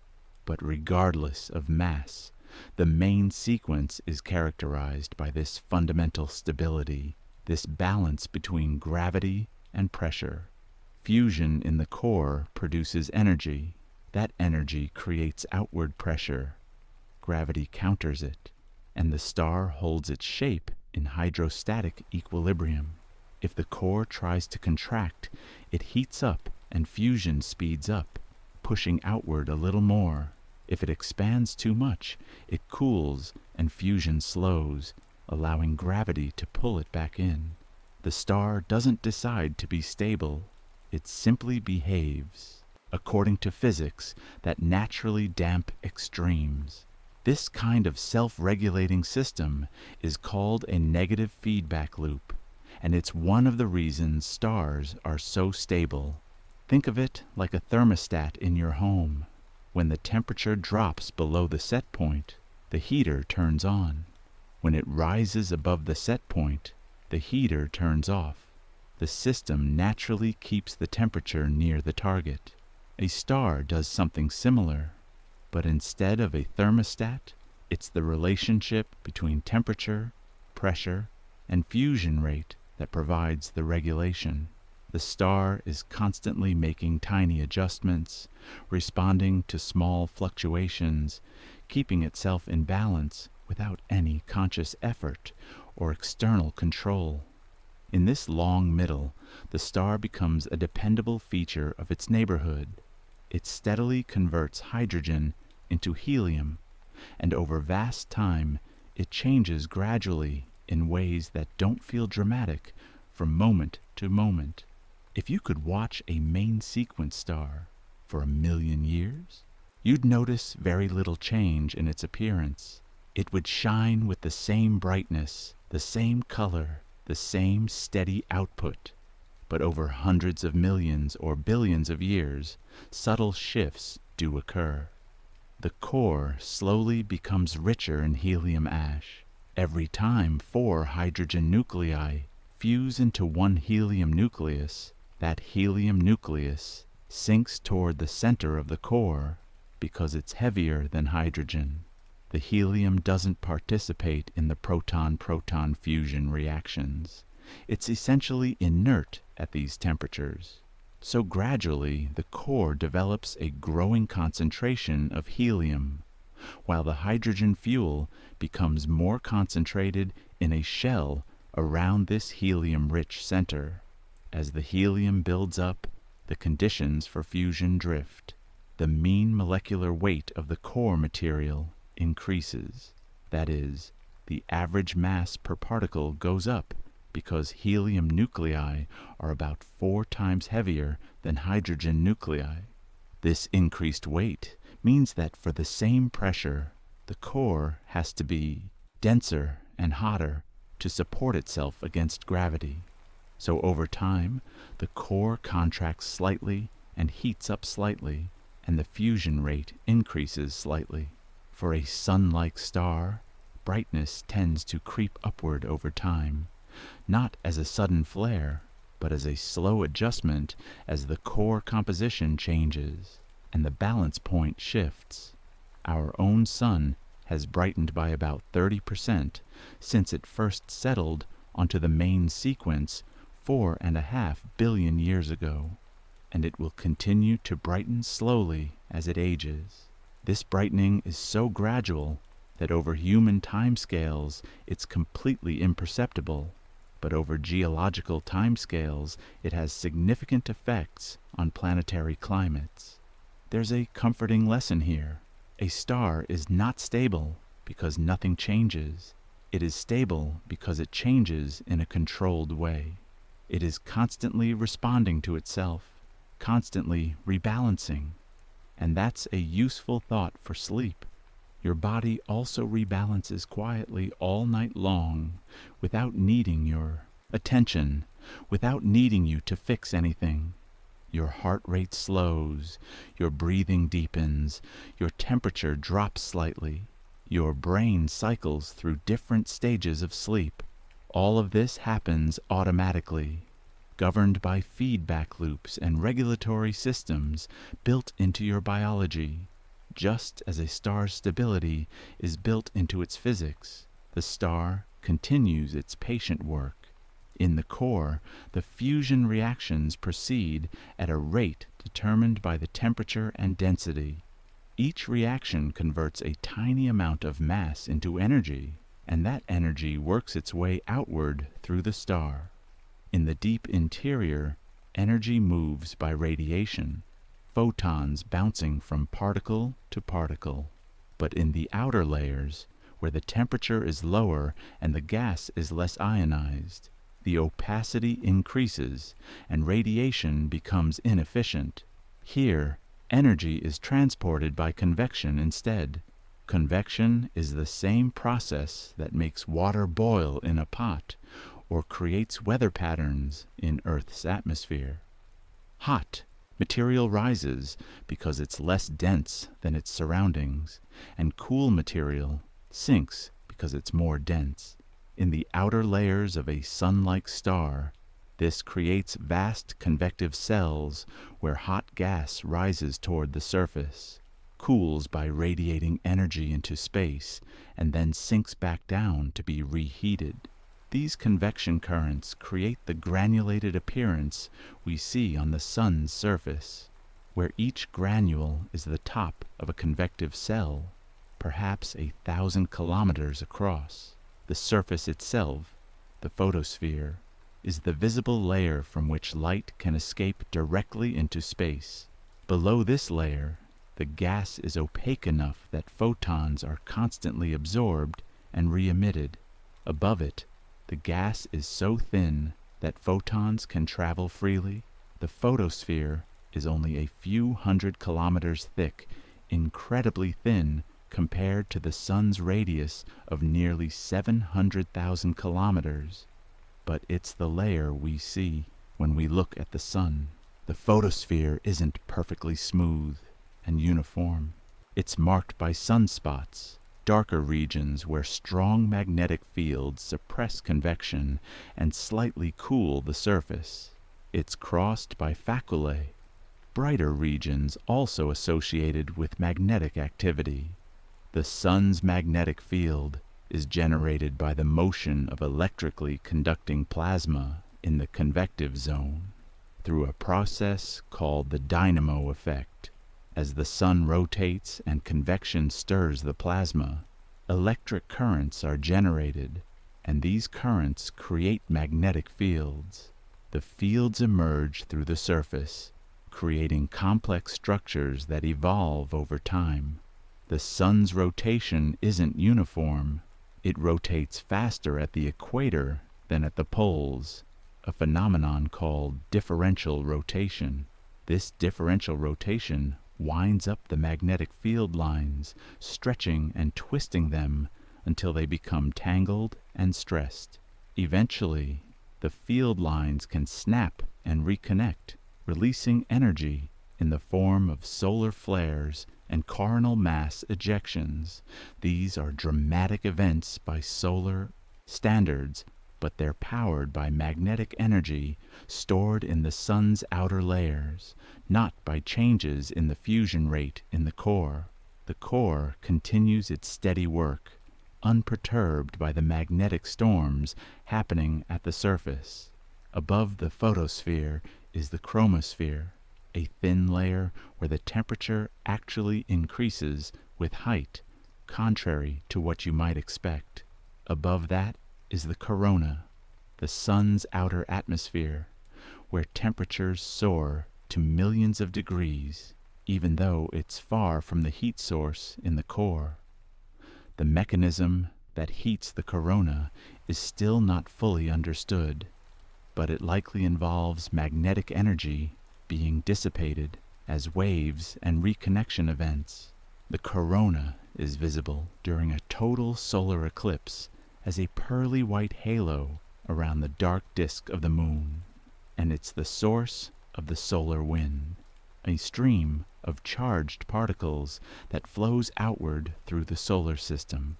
But regardless of mass, the main sequence is characterized by this fundamental stability, this balance between gravity and pressure. Fusion in the core produces energy. That energy creates outward pressure. Gravity counters it, and the star holds its shape in hydrostatic equilibrium. If the core tries to contract, it heats up and fusion speeds up, pushing outward a little more. If it expands too much, it cools and fusion slows, allowing gravity to pull it back in. The star doesn't decide to be stable. It simply behaves, according to physics that naturally damp extremes. This kind of self-regulating system is called a negative feedback loop, and it's one of the reasons stars are so stable. Think of it like a thermostat in your home. When the temperature drops below the set point, the heater turns on. When it rises above the set point, the heater turns off. The system naturally keeps the temperature near the target. A star does something similar, but instead of a thermostat, it's the relationship between temperature, pressure, and fusion rate that provides the regulation. The star is constantly making tiny adjustments, responding to small fluctuations, keeping itself in balance without any conscious effort or external control. In this long middle, the star becomes a dependable feature of its neighborhood. It steadily converts hydrogen into helium, and over vast time, it changes gradually in ways that don't feel dramatic from moment to moment. If you could watch a main sequence star for 1,000,000 years, you'd notice very little change in its appearance. It would shine with the same brightness, the same color, the same steady output. But over hundreds of millions or billions of years, subtle shifts do occur. The core slowly becomes richer in helium ash. Every time 4 hydrogen nuclei fuse into one helium nucleus, that helium nucleus sinks toward the center of the core because it's heavier than hydrogen. The helium doesn't participate in the proton-proton fusion reactions. It's essentially inert at these temperatures. So gradually, the core develops a growing concentration of helium, while the hydrogen fuel becomes more concentrated in a shell around this helium-rich center. As the helium builds up, the conditions for fusion drift. The mean molecular weight of the core material increases. That is, the average mass per particle goes up because helium nuclei are about 4 times heavier than hydrogen nuclei. This increased weight means that for the same pressure, the core has to be denser and hotter to support itself against gravity. So over time, the core contracts slightly and heats up slightly, and the fusion rate increases slightly. For a sun-like star, brightness tends to creep upward over time, not as a sudden flare, but as a slow adjustment as the core composition changes and the balance point shifts. Our own sun has brightened by about 30% since it first settled onto the main sequence 4.5 billion years ago, and it will continue to brighten slowly as it ages. This brightening is so gradual that over human timescales it's completely imperceptible, but over geological timescales it has significant effects on planetary climates. There's a comforting lesson here. A star is not stable because nothing changes. It is stable because it changes in a controlled way. It is constantly responding to itself, constantly rebalancing. And that's a useful thought for sleep. Your body also rebalances quietly all night long without needing your attention, without needing you to fix anything. Your heart rate slows, your breathing deepens, your temperature drops slightly. Your brain cycles through different stages of sleep. All of this happens automatically, governed by feedback loops and regulatory systems built into your biology. Just as a star's stability is built into its physics, the star continues its patient work. In the core, the fusion reactions proceed at a rate determined by the temperature and density. Each reaction converts a tiny amount of mass into energy, and that energy works its way outward through the star. In the deep interior, energy moves by radiation, photons bouncing from particle to particle. But in the outer layers, where the temperature is lower and the gas is less ionized, the opacity increases and radiation becomes inefficient. Here, energy is transported by convection instead. Convection is the same process that makes water boil in a pot or creates weather patterns in Earth's atmosphere. Hot material rises because it's less dense than its surroundings, and cool material sinks because it's more dense. In the outer layers of a sun-like star, This creates vast convective cells where hot gas rises toward the surface, cools by radiating energy into space, and then sinks back down to be reheated. These convection currents create the granulated appearance we see on the sun's surface, where each granule is the top of a convective cell, perhaps 1,000 kilometers across. The surface itself, the photosphere, is the visible layer from which light can escape directly into space. Below this layer, the gas is opaque enough that photons are constantly absorbed and re-emitted. Above it, the gas is so thin that photons can travel freely. The photosphere is only a few hundred kilometers thick, incredibly thin compared to the sun's radius of nearly 700,000 kilometers. But it's the layer we see when we look at the sun. The photosphere isn't perfectly smooth and uniform. It's marked by sunspots, darker regions where strong magnetic fields suppress convection and slightly cool the surface. It's crossed by faculae, brighter regions also associated with magnetic activity. The sun's magnetic field is generated by the motion of electrically conducting plasma in the convective zone through a process called the dynamo effect. As the sun rotates and convection stirs the plasma, electric currents are generated, and these currents create magnetic fields. The fields emerge through the surface, creating complex structures that evolve over time. The sun's rotation isn't uniform. It rotates faster at the equator than at the poles, a phenomenon called differential rotation. This differential rotation winds up the magnetic field lines, stretching and twisting them until they become tangled and stressed. Eventually, the field lines can snap and reconnect, releasing energy in the form of solar flares and coronal mass ejections. These are dramatic events by solar standards, but they're powered by magnetic energy stored in the sun's outer layers, not by changes in the fusion rate in the core. The core continues its steady work, unperturbed by the magnetic storms happening at the surface. Above the photosphere is the chromosphere, a thin layer where the temperature actually increases with height, contrary to what you might expect. Above that is the corona, the sun's outer atmosphere, where temperatures soar to millions of degrees, even though it's far from the heat source in the core. The mechanism that heats the corona is still not fully understood, but it likely involves magnetic energy being dissipated as waves and reconnection events. The corona is visible during a total solar eclipse as a pearly white halo around the dark disk of the moon, and it's the source of the solar wind, a stream of charged particles that flows outward through the solar system.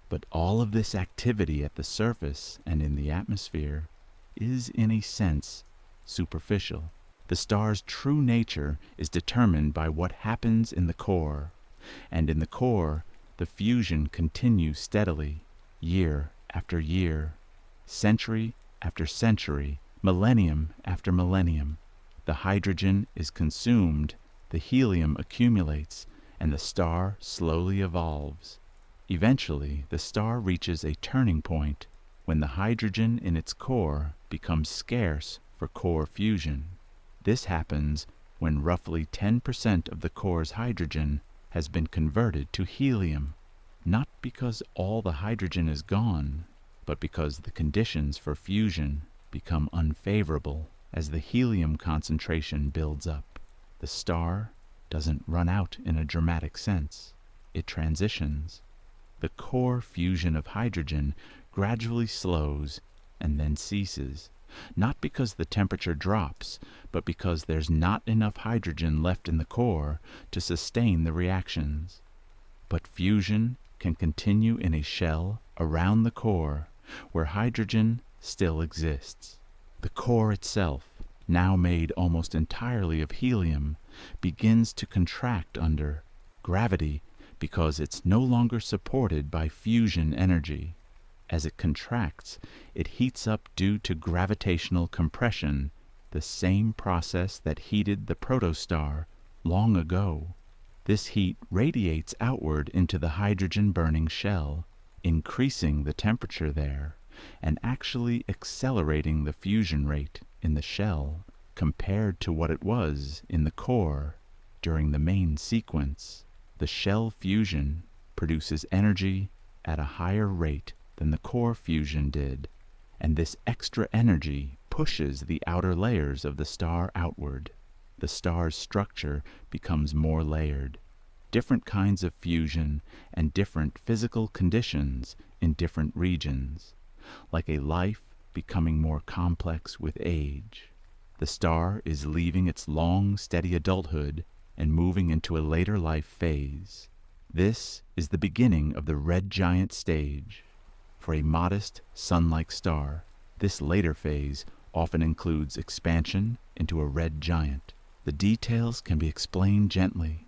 But all of this activity at the surface and in the atmosphere is, in a sense, superficial. The star's true nature is determined by what happens in the core, and in the core, the fusion continues steadily, year after year, century after century, millennium after millennium. The hydrogen is consumed, the helium accumulates, and the star slowly evolves. Eventually, the star reaches a turning point when the hydrogen in its core becomes scarce for core fusion. This happens when roughly 10% of the core's hydrogen has been converted to helium, not because all the hydrogen is gone, but because the conditions for fusion become unfavorable as the helium concentration builds up. The star doesn't run out in a dramatic sense. It transitions. The core fusion of hydrogen gradually slows and then ceases, not because the temperature drops, but because there's not enough hydrogen left in the core to sustain the reactions. But fusion can continue in a shell around the core where hydrogen still exists. The core itself, now made almost entirely of helium, begins to contract under gravity because it's no longer supported by fusion energy. As it contracts, it heats up due to gravitational compression, the same process that heated the protostar long ago. This heat radiates outward into the hydrogen-burning shell, increasing the temperature there, and actually accelerating the fusion rate in the shell compared to what it was in the core during the main sequence. The shell fusion produces energy at a higher rate than the core fusion did, and this extra energy pushes the outer layers of the star outward. The star's structure becomes more layered. Different kinds of fusion and different physical conditions in different regions, like a life becoming more complex with age. The star is leaving its long, steady adulthood and moving into a later life phase. This is the beginning of the red giant stage. For a modest, sun-like star, this later phase often includes expansion into a red giant. The details can be explained gently.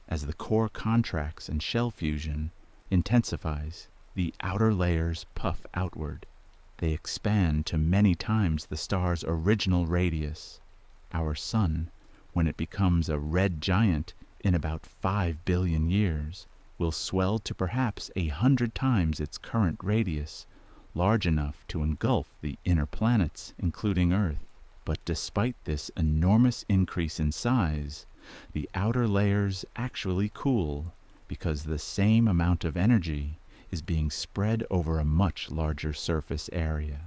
As the core contracts and shell fusion intensifies, the outer layers puff outward. They expand to many times the star's original radius. Our sun, when it becomes a red giant in about 5 billion years, will swell to perhaps 100 times its current radius, large enough to engulf the inner planets, including Earth. But despite this enormous increase in size, the outer layers actually cool because the same amount of energy is being spread over a much larger surface area.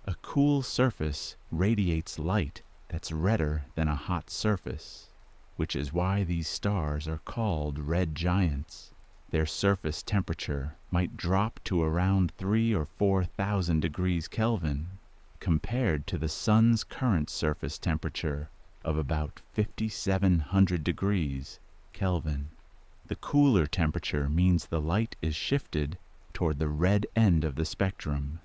A cool surface radiates light that's redder than a hot surface, which is why these stars are called red giants. Their surface temperature might drop to around 3,000 or 4,000 degrees Kelvin, compared to the sun's current surface temperature of about 5,700 degrees Kelvin. The cooler temperature means the light is shifted toward the red end of the spectrum,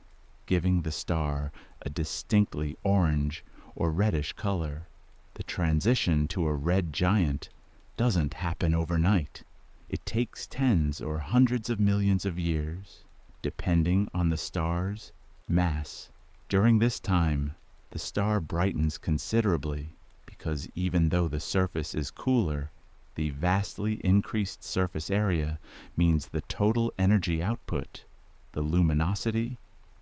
giving the star a distinctly orange or reddish color. The transition to a red giant doesn't happen overnight. It takes tens or hundreds of millions of years, depending on the star's mass. During this time, the star brightens considerably because even though the surface is cooler, the vastly increased surface area means the total energy output, the luminosity,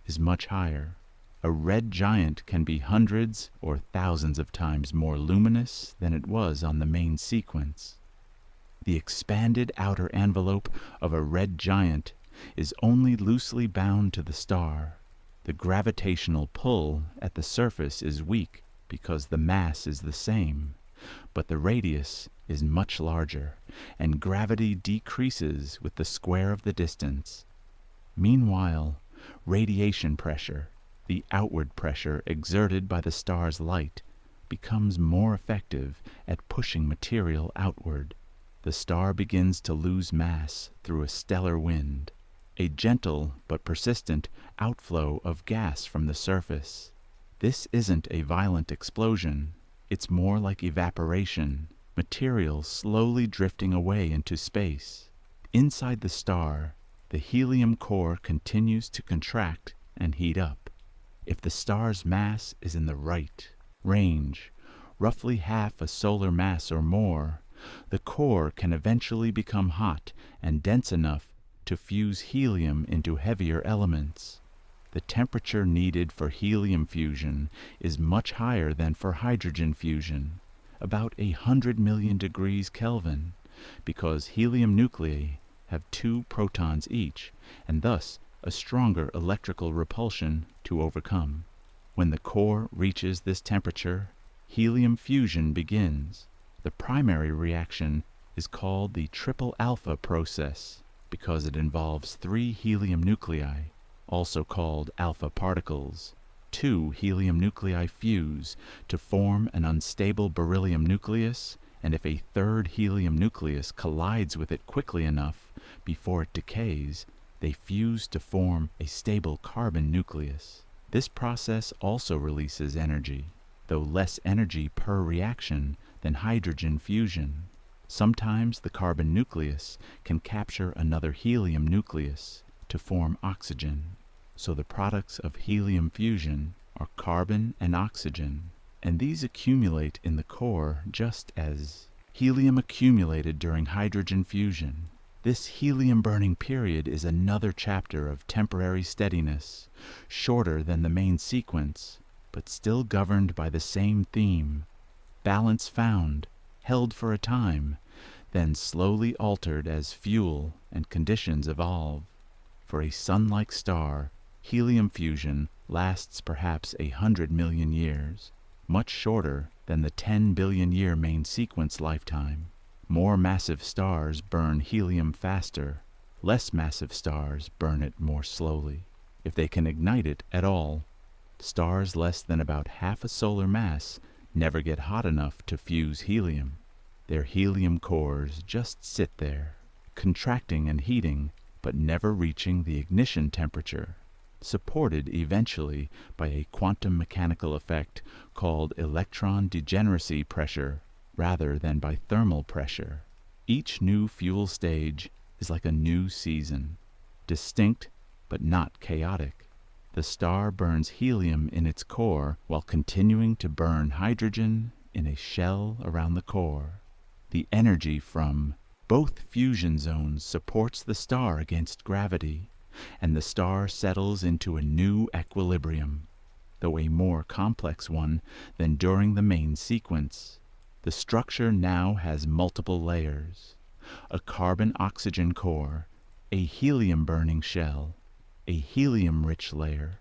is much higher. A red giant can be hundreds or thousands of times more luminous than it was on the main sequence. The expanded outer envelope of a red giant is only loosely bound to the star. The gravitational pull at the surface is weak because the mass is the same, but the radius is much larger, and gravity decreases with the square of the distance. Meanwhile, radiation pressure, the outward pressure exerted by the star's light, becomes more effective at pushing material outward. The star begins to lose mass through a stellar wind, a gentle but persistent outflow of gas from the surface. This isn't a violent explosion. It's more like evaporation, material slowly drifting away into space. Inside the star, the helium core continues to contract and heat up. If the star's mass is in the right range, roughly half a solar mass or more, the core can eventually become hot and dense enough to fuse helium into heavier elements. The temperature needed for helium fusion is much higher than for hydrogen fusion, about 100 million degrees Kelvin, because helium nuclei have 2 protons each, and thus a stronger electrical repulsion to overcome. When the core reaches this temperature, helium fusion begins. The primary reaction is called the triple alpha process because it involves 3 helium nuclei, also called alpha particles. 2 helium nuclei fuse to form an unstable beryllium nucleus, and if a third helium nucleus collides with it quickly enough before it decays, they fuse to form a stable carbon nucleus. This process also releases energy, though less energy per reaction than hydrogen fusion. Sometimes the carbon nucleus can capture another helium nucleus to form oxygen. So the products of helium fusion are carbon and oxygen, and these accumulate in the core just as helium accumulated during hydrogen fusion. This helium burning period is another chapter of temporary steadiness, shorter than the main sequence, but still governed by the same theme: balance found, held for a time, then slowly altered as fuel and conditions evolve. For a sun-like star, helium fusion lasts perhaps 100 million years, much shorter than the 10 billion year main sequence lifetime. More massive stars burn helium faster. Less massive stars burn it more slowly, if they can ignite it at all. Stars less than about half a solar mass never get hot enough to fuse helium. Their helium cores just sit there, contracting and heating, but never reaching the ignition temperature, supported eventually by a quantum mechanical effect called electron degeneracy pressure rather than by thermal pressure. Each new fuel stage is like a new season, distinct but not chaotic. The star burns helium in its core while continuing to burn hydrogen in a shell around the core. The energy from both fusion zones supports the star against gravity, and the star settles into a new equilibrium, though a more complex one than during the main sequence. The structure now has multiple layers: a carbon-oxygen core, a helium-burning shell, a helium-rich layer,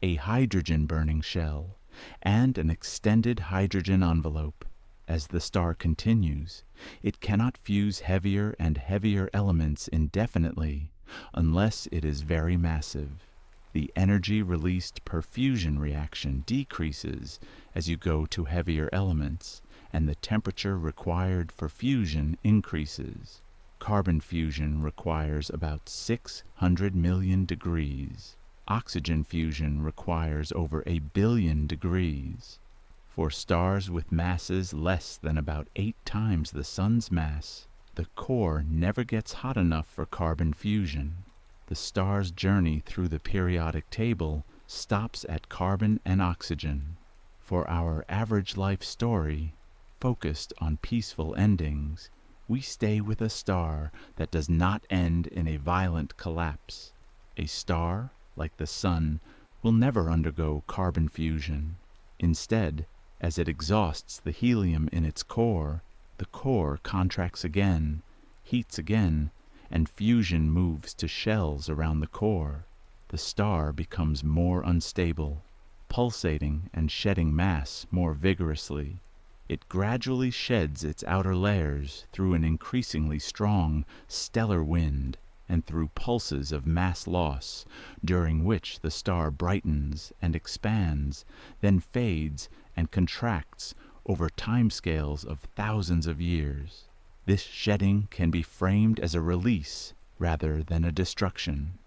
a hydrogen-burning shell, and an extended hydrogen envelope. As the star continues, it cannot fuse heavier and heavier elements indefinitely unless it is very massive. The energy released per fusion reaction decreases as you go to heavier elements, and the temperature required for fusion increases. Carbon fusion requires about 600 million degrees. Oxygen fusion requires over 1 billion degrees. For stars with masses less than about 8 times the Sun's mass, the core never gets hot enough for carbon fusion. The star's journey through the periodic table stops at carbon and oxygen. For our average life story, focused on peaceful endings, we stay with a star that does not end in a violent collapse. A star, like the Sun, will never undergo carbon fusion. Instead, as it exhausts the helium in its core, the core contracts again, heats again, and fusion moves to shells around the core. The star becomes more unstable, pulsating and shedding mass more vigorously. It gradually sheds its outer layers through an increasingly strong stellar wind and through pulses of mass loss, during which the star brightens and expands, then fades and contracts over timescales of thousands of years. This shedding can be framed as a release rather than a destruction.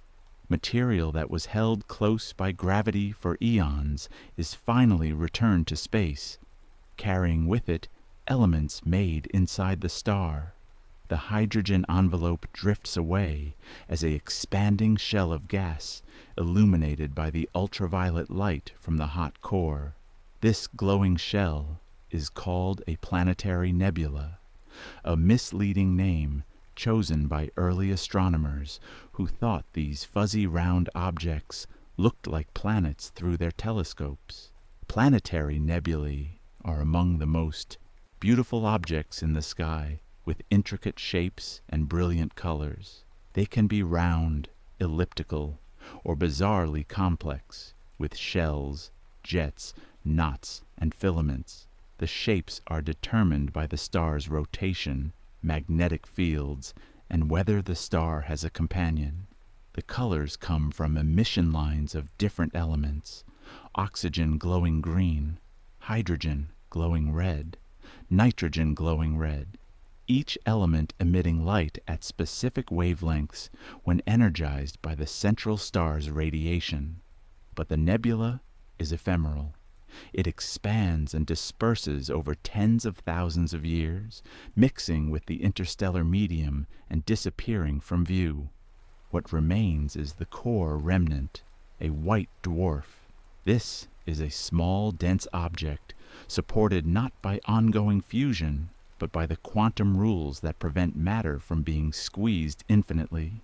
Material that was held close by gravity for eons is finally returned to space, carrying with it elements made inside the star. The hydrogen envelope drifts away as an expanding shell of gas illuminated by the ultraviolet light from the hot core. This glowing shell is called a planetary nebula, a misleading name chosen by early astronomers who thought these fuzzy round objects looked like planets through their telescopes. Planetary nebulae are among the most beautiful objects in the sky, with intricate shapes and brilliant colors. They can be round, elliptical, or bizarrely complex, with shells, jets, knots, and filaments. The shapes are determined by the star's rotation, magnetic fields, and whether the star has a companion. The colors come from emission lines of different elements: oxygen glowing green, hydrogen glowing red, nitrogen glowing red, each element emitting light at specific wavelengths when energized by the central star's radiation. But the nebula is ephemeral. It expands and disperses over tens of thousands of years, mixing with the interstellar medium and disappearing from view. What remains is the core remnant, a white dwarf. This is a small, dense object, supported not by ongoing fusion, but by the quantum rules that prevent matter from being squeezed infinitely.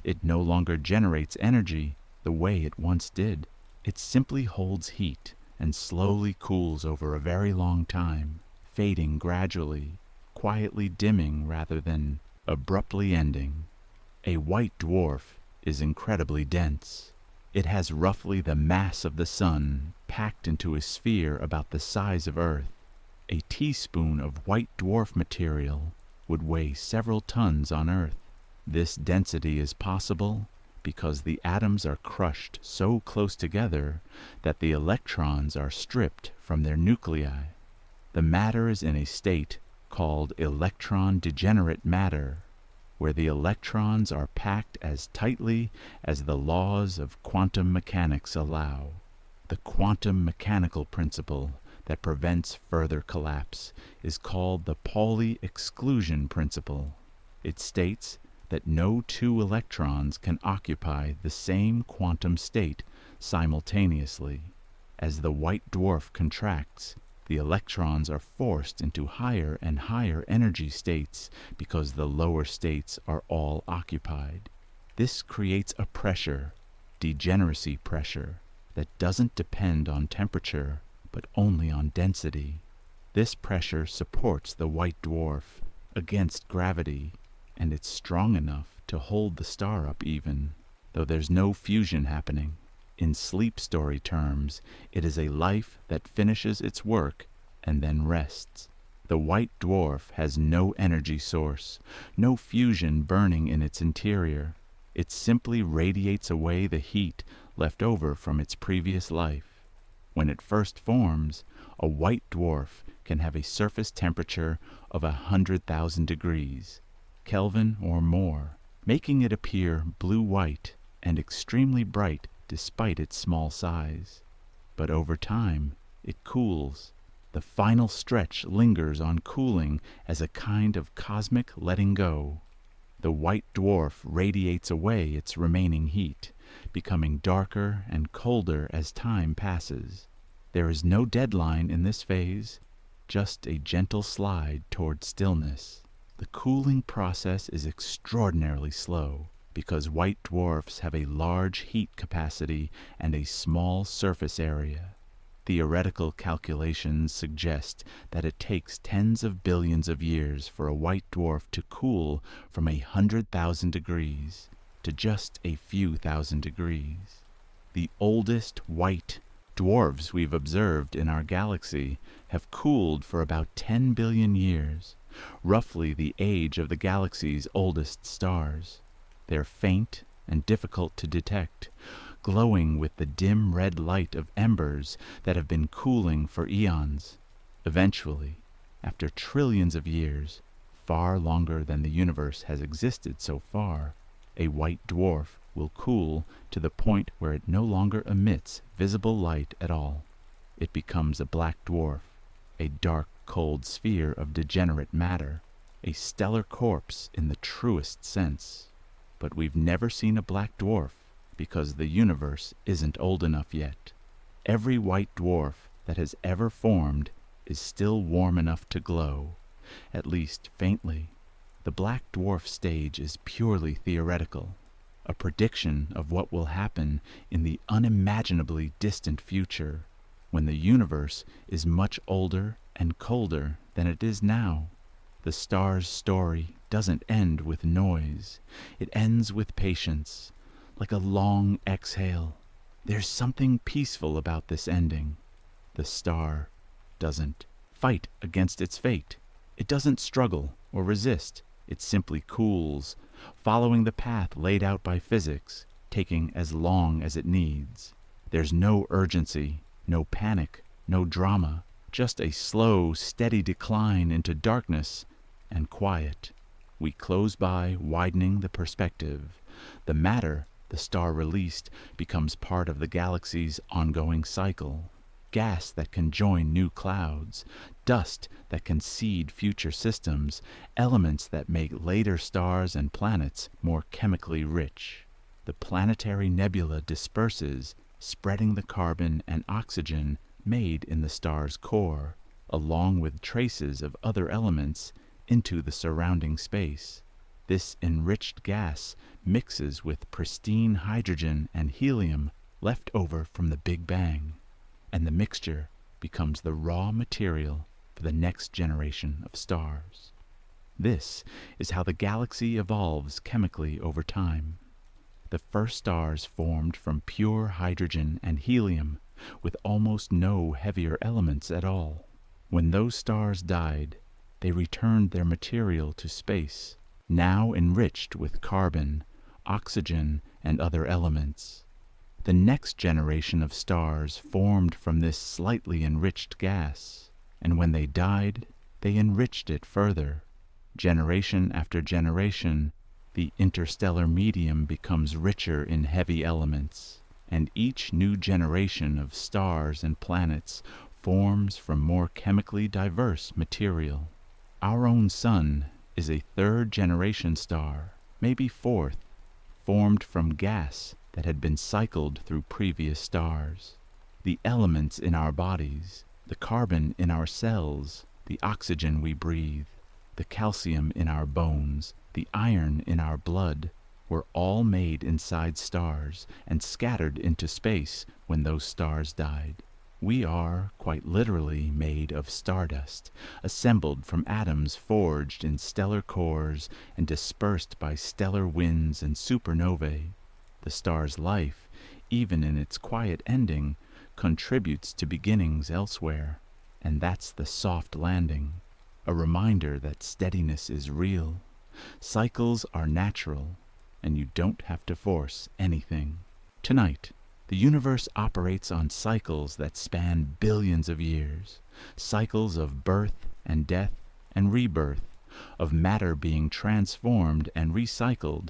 It no longer generates energy the way it once did. It simply holds heat and slowly cools over a very long time, fading gradually, quietly dimming rather than abruptly ending. A white dwarf is incredibly dense. It has roughly the mass of the sun packed into a sphere about the size of Earth. A teaspoon of white dwarf material would weigh several tons on Earth. This density is possible because the atoms are crushed so close together that the electrons are stripped from their nuclei. The matter is in a state called electron-degenerate matter, where the electrons are packed as tightly as the laws of quantum mechanics allow. The quantum mechanical principle that prevents further collapse is called the Pauli exclusion principle. It states that no two electrons can occupy the same quantum state simultaneously. As the white dwarf contracts, the electrons are forced into higher and higher energy states because the lower states are all occupied. This creates a pressure, degeneracy pressure, that doesn't depend on temperature, but only on density. This pressure supports the white dwarf against gravity, and it's strong enough to hold the star up even, though there's no fusion happening. In sleep story terms, it is a life that finishes its work and then rests. The white dwarf has no energy source, no fusion burning in its interior. It simply radiates away the heat left over from its previous life. When it first forms, a white dwarf can have a surface temperature of 100,000 degrees Kelvin or more, making it appear blue-white and extremely bright despite its small size. But over time, it cools. The final stretch lingers on cooling as a kind of cosmic letting go. The white dwarf radiates away its remaining heat, becoming darker and colder as time passes. There is no deadline in this phase, just a gentle slide toward stillness. The cooling process is extraordinarily slow because white dwarfs have a large heat capacity and a small surface area. Theoretical calculations suggest that it takes tens of billions of years for a white dwarf to cool from 100,000 degrees to just a few thousand degrees. The oldest white dwarfs we've observed in our galaxy have cooled for about 10 billion years, roughly the age of the galaxy's oldest stars. They're faint and difficult to detect, glowing with the dim red light of embers that have been cooling for eons. Eventually, after trillions of years, far longer than the universe has existed so far, a white dwarf will cool to the point where it no longer emits visible light at all. It becomes a black dwarf, a dark, cold sphere of degenerate matter, a stellar corpse in the truest sense. But we've never seen a black dwarf because the universe isn't old enough yet. Every white dwarf that has ever formed is still warm enough to glow, at least faintly. The black dwarf stage is purely theoretical, a prediction of what will happen in the unimaginably distant future, when the universe is much older and colder than it is now. The star's story doesn't end with noise. It ends with patience, like a long exhale. There's something peaceful about this ending. The star doesn't fight against its fate. It doesn't struggle or resist. It simply cools, following the path laid out by physics, taking as long as it needs. There's no urgency, no panic, no drama, just a slow, steady decline into darkness and quiet. We close by, widening the perspective. The matter The star released becomes part of the galaxy's ongoing cycle. Gas that can join new clouds, dust that can seed future systems, elements that make later stars and planets more chemically rich. The planetary nebula disperses, spreading the carbon and oxygen made in the star's core, along with traces of other elements, into the surrounding space. This enriched gas mixes with pristine hydrogen and helium left over from the Big Bang, and the mixture becomes the raw material for the next generation of stars. This is how the galaxy evolves chemically over time. The first stars formed from pure hydrogen and helium with almost no heavier elements at all. When those stars died, they returned their material to space, now enriched with carbon, oxygen, and other elements. The next generation of stars formed from this slightly enriched gas, and when they died, they enriched it further. Generation after generation, the interstellar medium becomes richer in heavy elements, and each new generation of stars and planets forms from more chemically diverse material. Our own sun is a third-generation star, maybe fourth, formed from gas that had been cycled through previous stars. The elements in our bodies, the carbon in our cells, the oxygen we breathe, the calcium in our bones, the iron in our blood, were all made inside stars and scattered into space when those stars died. We are, quite literally, made of stardust, assembled from atoms forged in stellar cores and dispersed by stellar winds and supernovae. The star's life, even in its quiet ending, contributes to beginnings elsewhere, and that's the soft landing, a reminder that steadiness is real. Cycles are natural, and you don't have to force anything. Tonight, the universe operates on cycles that span billions of years, cycles of birth and death and rebirth, of matter being transformed and recycled,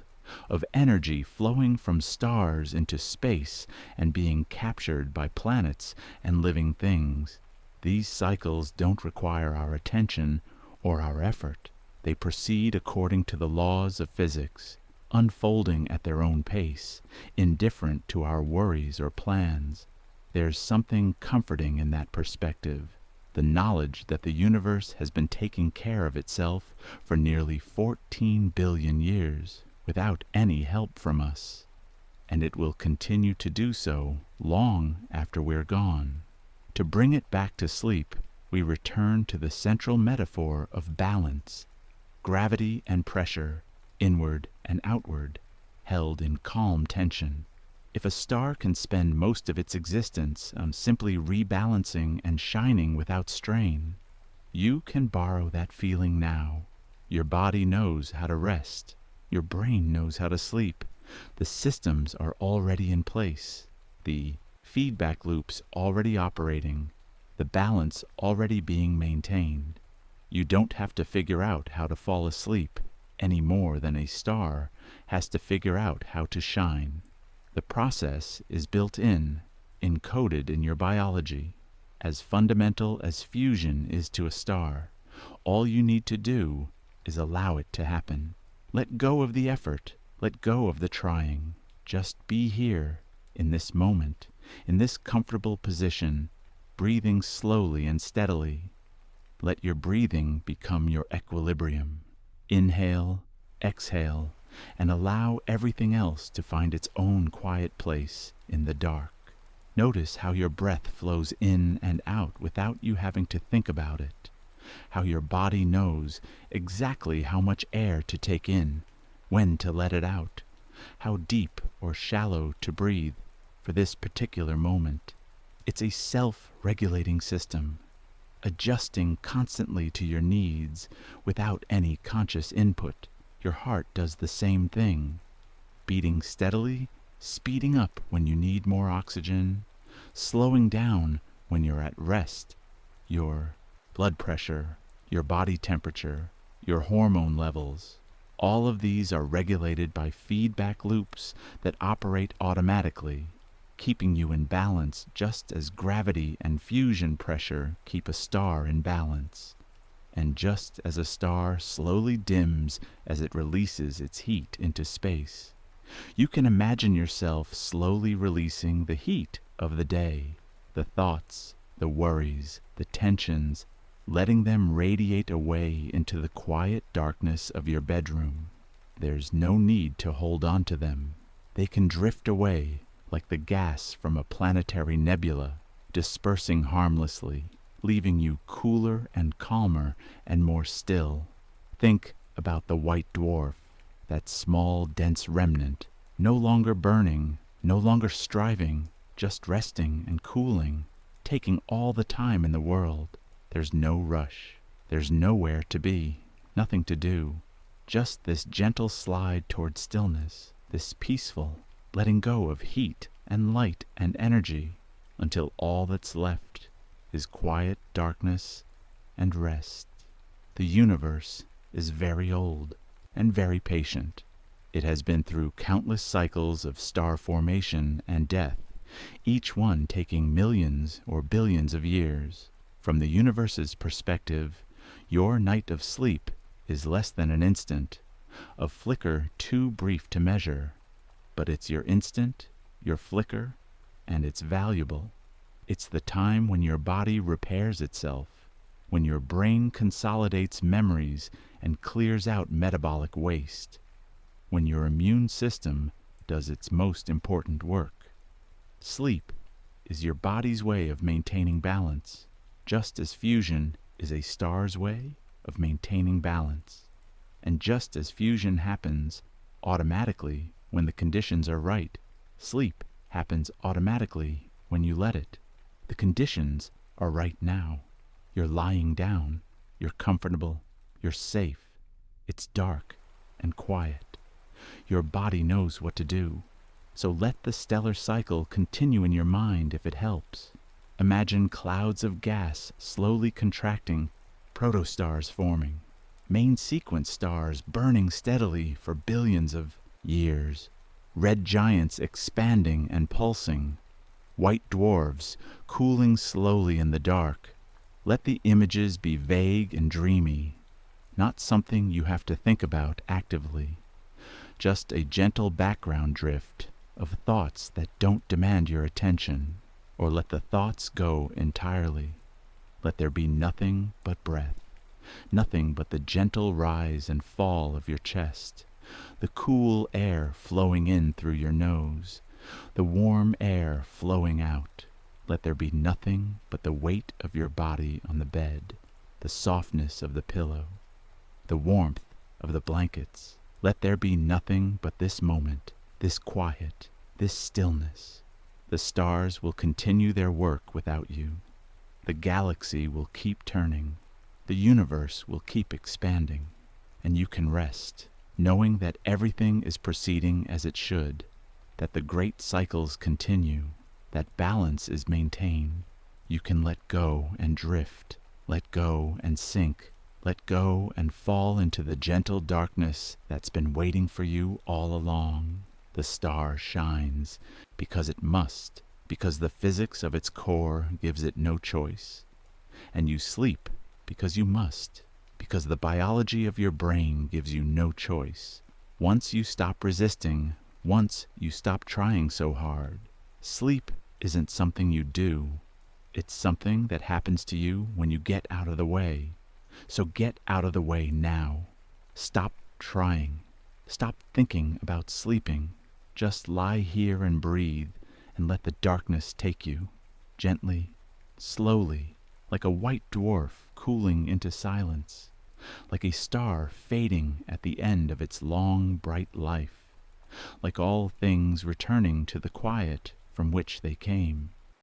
of energy flowing from stars into space and being captured by planets and living things. These cycles don't require our attention or our effort. They proceed according to the laws of physics, unfolding at their own pace, indifferent to our worries or plans. There's something comforting in that perspective, the knowledge that the universe has been taking care of itself for nearly 14 billion years without any help from us, and it will continue to do so long after we're gone. To bring it back to sleep, we return to the central metaphor of balance, gravity and pressure, inward and outward, held in calm tension. If a star can spend most of its existence simply rebalancing and shining without strain, you can borrow that feeling now. Your body knows how to rest. Your brain knows how to sleep. The systems are already in place. The feedback loops already operating. The balance already being maintained. You don't have to figure out how to fall asleep any more than a star has to figure out how to shine. The process is built in, encoded in your biology, as fundamental as fusion is to a star. All you need to do is allow it to happen. Let go of the effort. Let go of the trying. Just be here, in this moment, in this comfortable position, breathing slowly and steadily. Let your breathing become your equilibrium. Inhale, exhale, and allow everything else to find its own quiet place in the dark. Notice how your breath flows in and out without you having to think about it. How your body knows exactly how much air to take in, when to let it out, how deep or shallow to breathe for this particular moment. It's a self-regulating system, adjusting constantly to your needs without any conscious input. Your heart does the same thing, beating steadily, speeding up when you need more oxygen, slowing down when you're at rest. Your blood pressure, your body temperature, your hormone levels, All of these are regulated by feedback loops that operate automatically, keeping you in balance just as gravity and fusion pressure keep a star in balance. And just as a star slowly dims as it releases its heat into space, you can imagine yourself slowly releasing the heat of the day, the thoughts, the worries, the tensions, letting them radiate away into the quiet darkness of your bedroom. There's no need to hold on to them. They can drift away like the gas from a planetary nebula, dispersing harmlessly, leaving you cooler and calmer and more still. Think about the white dwarf, that small, dense remnant, no longer burning, no longer striving, just resting and cooling, taking all the time in the world. There's no rush. There's nowhere to be, nothing to do. Just this gentle slide toward stillness, this peaceful letting go of heat and light and energy, until all that's left is quiet darkness and rest. The universe is very old and very patient. It has been through countless cycles of star formation and death, each one taking millions or billions of years. From the universe's perspective, your night of sleep is less than an instant, a flicker too brief to measure, but it's your instant, your flicker, and it's valuable. It's the time when your body repairs itself, when your brain consolidates memories and clears out metabolic waste, when your immune system does its most important work. Sleep is your body's way of maintaining balance, just as fusion is a star's way of maintaining balance. And just as fusion happens automatically when the conditions are right, sleep happens automatically when you let it. The conditions are right now. You're lying down. You're comfortable. You're safe. It's dark and quiet. Your body knows what to do. So let the stellar cycle continue in your mind if it helps. Imagine clouds of gas slowly contracting, protostars forming, main sequence stars burning steadily for billions of years, red giants expanding and pulsing, white dwarfs cooling slowly in the dark. Let the images be vague and dreamy, not something you have to think about actively, just a gentle background drift of thoughts that don't demand your attention, or let the thoughts go entirely. Let there be nothing but breath, nothing but the gentle rise and fall of your chest, the cool air flowing in through your nose, the warm air flowing out. Let there be nothing but the weight of your body on the bed, the softness of the pillow, the warmth of the blankets. Let there be nothing but this moment, this quiet, this stillness. The stars will continue their work without you. The galaxy will keep turning. The universe will keep expanding. And you can rest, knowing that everything is proceeding as it should, that the great cycles continue, that balance is maintained. You can let go and drift, let go and sink, let go and fall into the gentle darkness that's been waiting for you all along. The star shines because it must, because the physics of its core gives it no choice. And you sleep because you must, because the biology of your brain gives you no choice. Once you stop resisting, once you stop trying so hard, sleep isn't something you do. It's something that happens to you when you get out of the way. So get out of the way now. Stop trying. Stop thinking about sleeping. Just lie here and breathe and let the darkness take you, gently, slowly, like a white dwarf cooling into silence, like a star fading at the end of its long, bright life, like all things returning to the quiet from which they came.